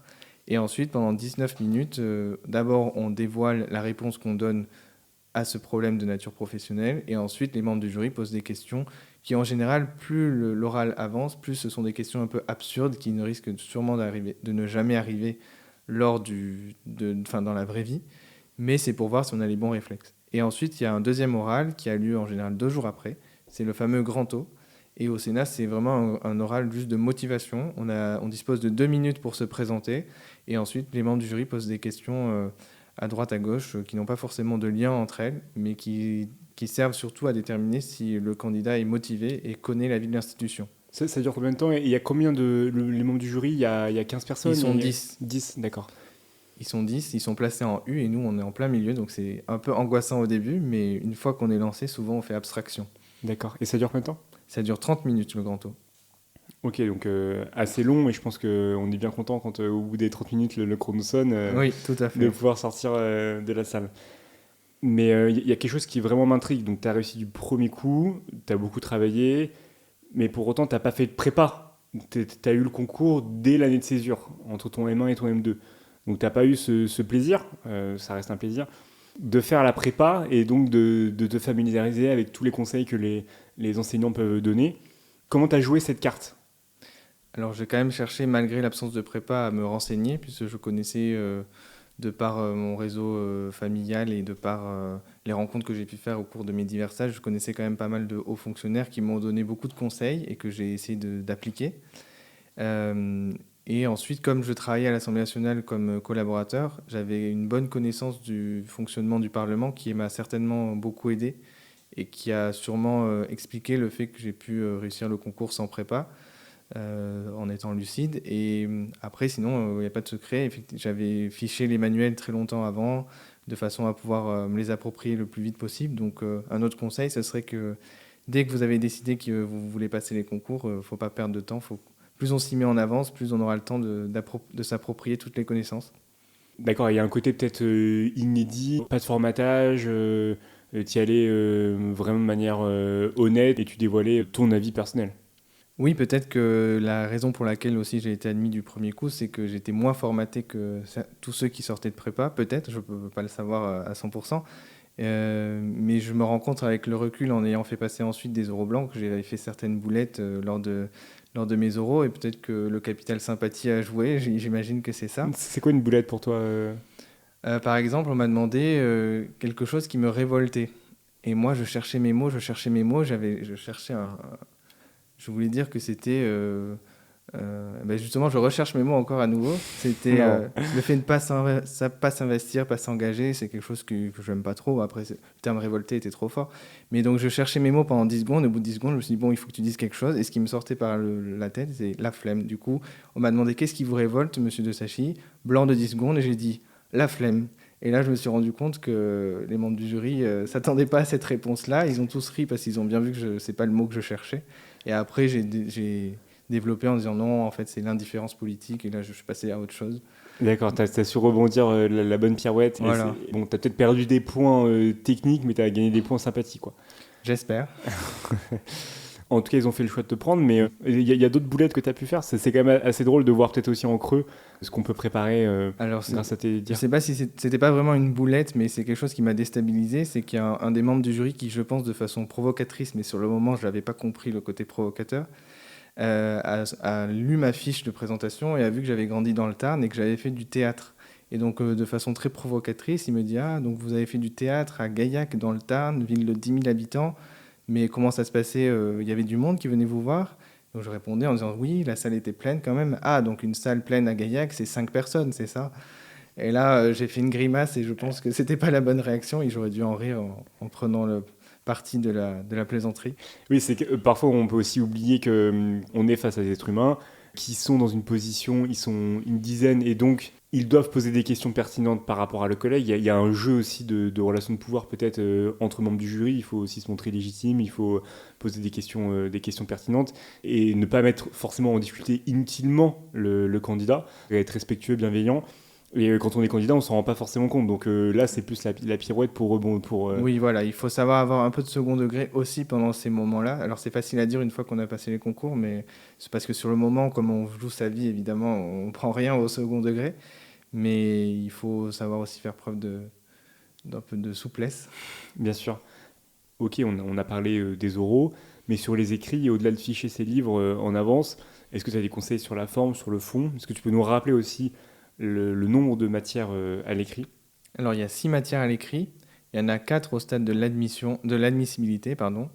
Et ensuite, pendant 19 minutes, d'abord on dévoile la réponse qu'on donne à ce problème de nature professionnelle. Et ensuite, les membres du jury posent des questions qui, en général, plus l'oral avance, plus ce sont des questions un peu absurdes qui ne risquent sûrement de ne jamais arriver dans la vraie vie. Mais c'est pour voir si on a les bons réflexes. Et ensuite, il y a un deuxième oral qui a lieu en général 2 jours après. C'est le fameux grand O. Et au Sénat, c'est vraiment un oral juste de motivation. On dispose de 2 minutes pour se présenter. Et ensuite, les membres du jury posent des questions à droite, à gauche, qui n'ont pas forcément de lien entre elles, mais qui servent surtout à déterminer si le candidat est motivé et connaît la vie de l'institution. Ça dure combien de temps? Et il y a combien les membres du jury? Il y a 15 personnes? Ils sont 10. 10, d'accord. Ils sont 10, ils sont placés en U et nous, on est en plein milieu. Donc c'est un peu angoissant au début, mais une fois qu'on est lancé, souvent on fait abstraction. D'accord. Et ça dure combien de temps? Ça dure 30 minutes, le grand O. Ok, donc assez long, et je pense qu'on est bien content quand au bout des 30 minutes le chrono sonne, Oui, tout à fait. de pouvoir sortir de la salle. Mais il y a quelque chose qui vraiment m'intrigue. Donc tu as réussi du premier coup, tu as beaucoup travaillé, mais pour autant tu n'as pas fait de prépa. Tu as eu le concours dès l'année de césure, entre ton M1 et ton M2. Donc tu n'as pas eu ce plaisir, ça reste un plaisir, de faire la prépa et donc de te familiariser avec tous les conseils que les enseignants peuvent donner. Comment tu as joué cette carte? Alors j'ai quand même cherché, malgré l'absence de prépa, à me renseigner, puisque je connaissais, de par mon réseau familial et de par les rencontres que j'ai pu faire au cours de mes divers stages, je connaissais quand même pas mal de hauts fonctionnaires qui m'ont donné beaucoup de conseils et que j'ai essayé d'appliquer. Et ensuite, comme je travaillais à l'Assemblée nationale comme collaborateur, j'avais une bonne connaissance du fonctionnement du Parlement qui m'a certainement beaucoup aidé et qui a sûrement expliqué le fait que j'ai pu réussir le concours sans prépa. En étant lucide. Et après, sinon, il n'y a pas de secret. J'avais fiché les manuels très longtemps avant, de façon à pouvoir me les approprier le plus vite possible. Donc, un autre conseil, ce serait que dès que vous avez décidé que vous voulez passer les concours, il ne faut pas perdre de temps. Plus on s'y met en avance, plus on aura le temps de s'approprier toutes les connaissances. D'accord, il y a un côté peut-être inédit, pas de formatage, tu y allais vraiment de manière honnête et tu dévoilais ton avis personnel. Oui, peut-être que la raison pour laquelle aussi j'ai été admis du premier coup, c'est que j'étais moins formaté que tous ceux qui sortaient de prépa, peut-être, je ne peux pas le savoir à 100%, mais je me rends compte avec le recul, en ayant fait passer ensuite des oraux blancs, que j'avais fait certaines boulettes lors de mes oraux, et peut-être que le capital sympathie a joué, j'imagine que c'est ça. C'est quoi une boulette pour toi Par exemple, on m'a demandé quelque chose qui me révoltait. Et moi, je cherchais mes mots, je cherchais je voulais dire que c'était... justement, je recherche mes mots encore à nouveau. C'était le fait de ne pas s'investir, pas s'engager. C'est quelque chose que je n'aime pas trop. Après, le terme révolté était trop fort. Mais donc, je cherchais mes mots pendant 10 secondes. Au bout de 10 secondes, je me suis dit, bon, il faut que tu dises quelque chose. Et ce qui me sortait par la tête, c'est la flemme. Du coup, on m'a demandé, qu'est-ce qui vous révolte, monsieur de Sachy? Blanc de 10 secondes. Et j'ai dit, la flemme. Et là, je me suis rendu compte que les membres du jury ne s'attendaient pas à cette réponse-là. Ils ont tous ri parce qu'ils ont bien vu que ce n'est pas le mot que je cherchais. Et après, j'ai développé en disant non, en fait, c'est l'indifférence politique. Et là, je suis passé à autre chose. D'accord, tu as su rebondir la bonne pirouette. Voilà. Bon, tu as peut-être perdu des points techniques, mais tu as gagné des points sympathiques, quoi. J'espère. En tout cas, ils ont fait le choix de te prendre, mais il y a d'autres boulettes que tu as pu faire. C'est quand même assez drôle de voir peut-être aussi en creux ce qu'on peut préparer grâce à tes dires. Je ne sais pas si c'était pas vraiment une boulette, mais c'est quelque chose qui m'a déstabilisé. C'est qu'il y a un des membres du jury qui, je pense, de façon provocatrice, mais sur le moment, je n'avais pas compris le côté provocateur, a lu ma fiche de présentation et a vu que j'avais grandi dans le Tarn et que j'avais fait du théâtre. Et donc, de façon très provocatrice, il me dit « Ah, donc vous avez fait du théâtre à Gaillac, dans le Tarn, ville de 10 000 habitants. Mais comment ça se passait? Il y avait du monde qui venait vous voir ?» Donc je répondais en disant « Oui, la salle était pleine quand même. » « Ah, donc une salle pleine à Gaillac, c'est 5 personnes, c'est ça ?» Et là, j'ai fait une grimace et je pense que c'était pas la bonne réaction et j'aurais dû en rire en prenant le parti de la plaisanterie. Oui, c'est que parfois on peut aussi oublier qu'on est face à des êtres humains. qui sont dans une position, ils sont une dizaine, et donc ils doivent poser des questions pertinentes par rapport à le collègue. Il y a un jeu aussi de relations de pouvoir peut-être entre membres du jury. Il faut aussi se montrer légitime, il faut poser des questions pertinentes et ne pas mettre forcément en difficulté inutilement le candidat, et être respectueux, bienveillant. Et quand on est candidat, on s'en rend pas forcément compte. Donc là, c'est plus la pirouette pour. Oui, voilà, il faut savoir avoir un peu de second degré aussi pendant ces moments-là. Alors c'est facile à dire une fois qu'on a passé les concours, mais c'est parce que sur le moment, comme on joue sa vie, évidemment, on prend rien au second degré. Mais il faut savoir aussi faire preuve d'un peu de souplesse. Bien sûr. Ok, on a parlé des oraux, mais sur les écrits, et au-delà de ficher ses livres en avance, est-ce que tu as des conseils sur la forme, sur le fond? Est-ce que tu peux nous rappeler aussi le nombre de matières à l'écrit? Alors il y a 6 matières à l'écrit. Il y en a 4 au stade de l'admissibilité, pardon.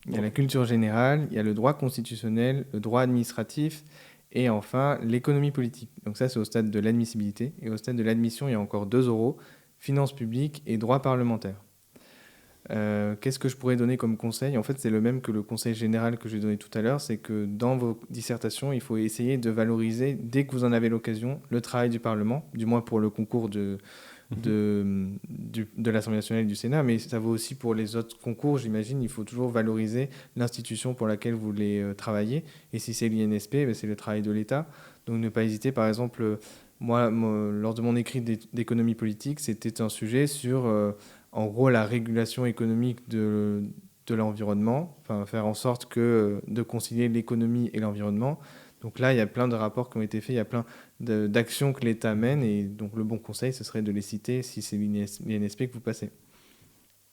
Il y a la culture générale, il y a le droit constitutionnel, le droit administratif et enfin l'économie politique. Donc ça, c'est au stade de l'admissibilité. Et au stade de l'admission, il y a encore 2 oraux, finances publiques et droit parlementaire. Qu'est-ce que je pourrais donner comme conseil? En fait, c'est le même que le conseil général que j'ai donné tout à l'heure, c'est que dans vos dissertations, il faut essayer de valoriser, dès que vous en avez l'occasion, le travail du Parlement, du moins pour le concours de l'Assemblée nationale et du Sénat, mais ça vaut aussi pour les autres concours, j'imagine. Il faut toujours valoriser l'institution pour laquelle vous voulez travailler. Et si c'est l'INSP, ben c'est le travail de l'État. Donc ne pas hésiter, par exemple, moi, lors de mon écrit d'économie politique, c'était un sujet sur, en gros, la régulation économique de l'environnement, enfin faire en sorte de concilier l'économie et l'environnement. Donc là, il y a plein de rapports qui ont été faits, il y a plein d'actions que l'État mène, et donc le bon conseil, ce serait de les citer si c'est l'INSP que vous passez.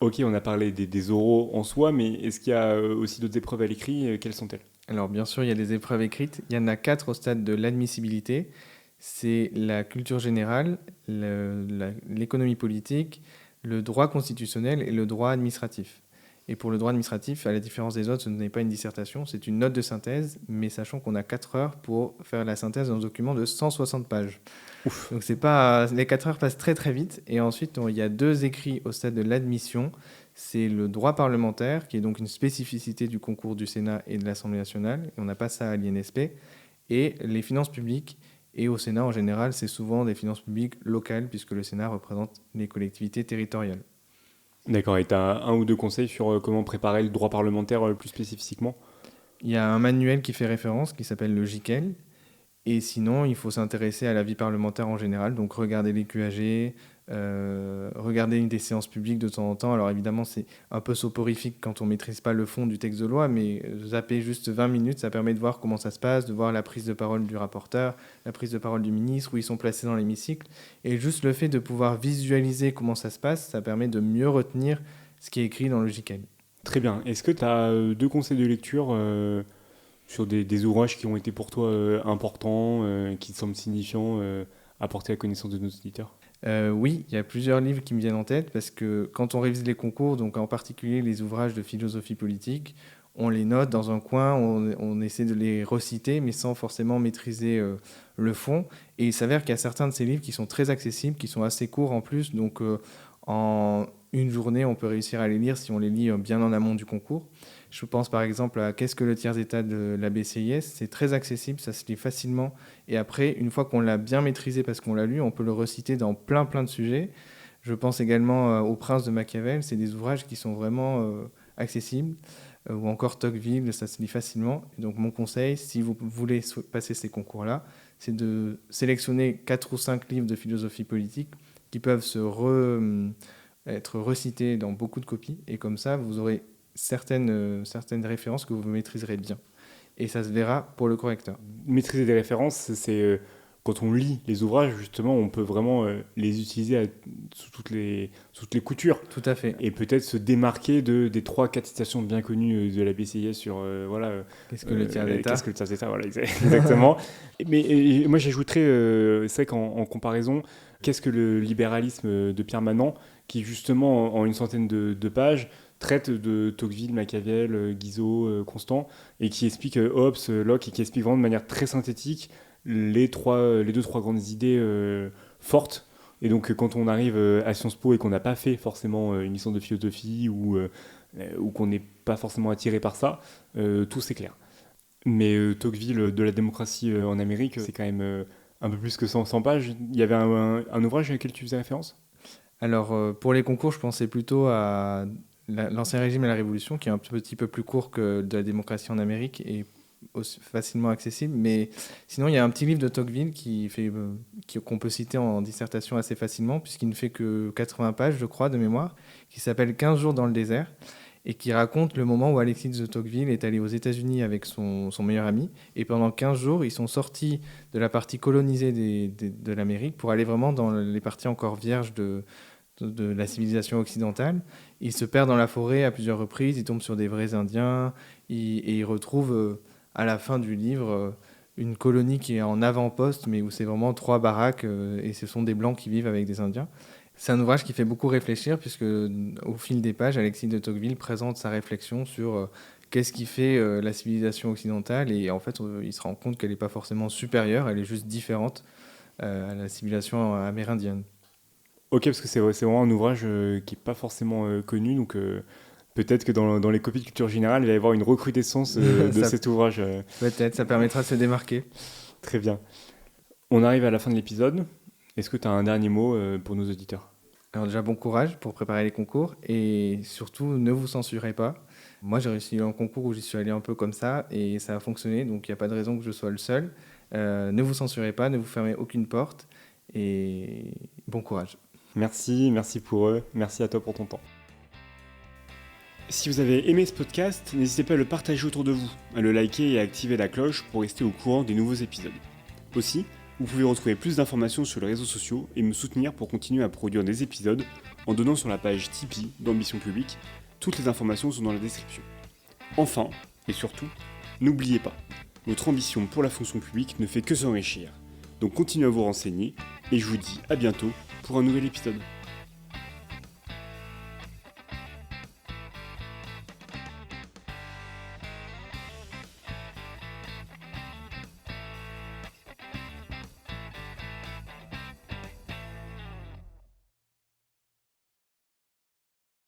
Ok, on a parlé des oraux en soi, mais est-ce qu'il y a aussi d'autres épreuves à l'écrit? Quelles sont-elles? Alors bien sûr, il y a des épreuves écrites, il y en a 4 au stade de l'admissibilité. C'est la culture générale, l'économie politique, le droit constitutionnel et le droit administratif. Et pour le droit administratif, à la différence des autres, ce n'est pas une dissertation, c'est une note de synthèse, mais sachant qu'on a 4 heures pour faire la synthèse d'un document de 160 pages. Ouf. Donc c'est pas, les 4 heures passent très très vite. Et ensuite, il y a 2 écrits au stade de l'admission. C'est le droit parlementaire, qui est donc une spécificité du concours du Sénat et de l'Assemblée nationale. Et on n'a pas ça à l'INSP. Et les finances publiques. Et au Sénat, en général, c'est souvent des finances publiques locales, puisque le Sénat représente les collectivités territoriales. D'accord, et tu as un ou deux conseils sur comment préparer le droit parlementaire plus spécifiquement? Il y a un manuel qui fait référence, qui s'appelle le GICEL. Et sinon, il faut s'intéresser à la vie parlementaire en général, donc regarder les QAG, regarder des séances publiques de temps en temps. Alors évidemment, c'est un peu soporifique quand on ne maîtrise pas le fond du texte de loi, mais zapper juste 20 minutes, ça permet de voir comment ça se passe, de voir la prise de parole du rapporteur, la prise de parole du ministre, où ils sont placés dans l'hémicycle. Et juste le fait de pouvoir visualiser comment ça se passe, ça permet de mieux retenir ce qui est écrit dans le GICEL. Très bien. Est-ce que tu as deux conseils de lecture sur des ouvrages qui ont été pour toi importants, qui te semblent signifiants, à porter à la connaissance de nos auditeurs? Oui, il y a plusieurs livres qui me viennent en tête parce que quand on révise les concours, donc en particulier les ouvrages de philosophie politique, on les note dans un coin, on essaie de les reciter, mais sans forcément maîtriser le fond. Et il s'avère qu'il y a certains de ces livres qui sont très accessibles, qui sont assez courts en plus, donc en une journée, on peut réussir à les lire si on les lit bien en amont du concours. Je pense par exemple à Qu'est-ce que le tiers-état de la BCIS? C'est très accessible, ça se lit facilement. Et après, une fois qu'on l'a bien maîtrisé parce qu'on l'a lu, on peut le reciter dans plein de sujets. Je pense également au Prince de Machiavel, c'est des ouvrages qui sont vraiment accessibles. Ou encore Tocqueville, ça se lit facilement. Et donc mon conseil, si vous voulez passer ces concours-là, c'est de sélectionner 4 ou 5 livres de philosophie politique qui peuvent être recités dans beaucoup de copies. Et comme ça, vous aurez certaines références que vous maîtriserez bien. Et ça se verra pour le correcteur. Maîtriser des références, c'est quand on lit les ouvrages, justement, on peut vraiment les utiliser sous toutes les coutures. Tout à fait. Et peut-être se démarquer des 3-4 citations bien connues de la BCIS sur voilà. Qu'est-ce que le tiers d'État? Qu'est-ce que le tiers d'État? Voilà, exactement. Mais moi, j'ajouterais, c'est vrai qu'en comparaison, qu'est-ce que le libéralisme de Pierre Manant, qui justement, en une centaine de pages, traite de Tocqueville, Machiavel, Guizot, Constant, et qui explique Hobbes, Locke, et qui explique vraiment de manière très synthétique les deux, trois grandes idées fortes. Et donc, quand on arrive à Sciences Po et qu'on n'a pas fait forcément une licence de philosophie ou qu'on n'est pas forcément attiré par ça, tout s'éclaire. Mais Tocqueville de la démocratie en Amérique, c'est quand même un peu plus que 100 pages. Il y avait un ouvrage auquel tu faisais référence? Alors, pour les concours, je pensais plutôt à l'Ancien Régime et la Révolution, qui est un petit peu plus court que de la démocratie en Amérique et aussi facilement accessible. Mais sinon, il y a un petit livre de Tocqueville qu'on peut citer en dissertation assez facilement, puisqu'il ne fait que 80 pages, je crois, de mémoire, qui s'appelle 15 jours dans le désert, et qui raconte le moment où Alexis de Tocqueville est allé aux États-Unis avec son meilleur ami. Et pendant 15 jours, ils sont sortis de la partie colonisée de l'Amérique pour aller vraiment dans les parties encore vierges de la civilisation occidentale. Ils se perdent dans la forêt à plusieurs reprises, ils tombent sur des vrais Indiens, et ils retrouvent à la fin du livre une colonie qui est en avant-poste, mais où c'est vraiment 3 baraques, et ce sont des Blancs qui vivent avec des Indiens. C'est un ouvrage qui fait beaucoup réfléchir, puisque au fil des pages, Alexis de Tocqueville présente sa réflexion sur qu'est-ce qui fait la civilisation occidentale, et en fait, il se rend compte qu'elle n'est pas forcément supérieure, elle est juste différente à la civilisation amérindienne. Ok, parce que c'est vraiment un ouvrage qui n'est pas forcément connu, donc peut-être que dans les copies de culture générale, il va y avoir une recrudescence de Ça, cet ouvrage. peut-être, ça permettra de se démarquer. Très bien. On arrive à la fin de l'épisode. Est-ce que tu as un dernier mot pour nos auditeurs? Alors déjà, bon courage pour préparer les concours, et surtout, ne vous censurez pas. Moi, j'ai réussi un concours où j'y suis allé un peu comme ça, et ça a fonctionné, donc il n'y a pas de raison que je sois le seul. Ne vous censurez pas, ne vous fermez aucune porte, et bon courage. Merci pour eux. Merci à toi pour ton temps. Si vous avez aimé ce podcast, n'hésitez pas à le partager autour de vous, à le liker et à activer la cloche pour rester au courant des nouveaux épisodes. Aussi, vous pouvez retrouver plus d'informations sur les réseaux sociaux et me soutenir pour continuer à produire des épisodes en donnant sur la page Tipeee d'Ambition Publique. Toutes les informations sont dans la description. Enfin, et surtout, n'oubliez pas, votre ambition pour la fonction publique ne fait que s'enrichir. Donc continuez à vous renseigner et je vous dis à bientôt pour un nouvel épisode.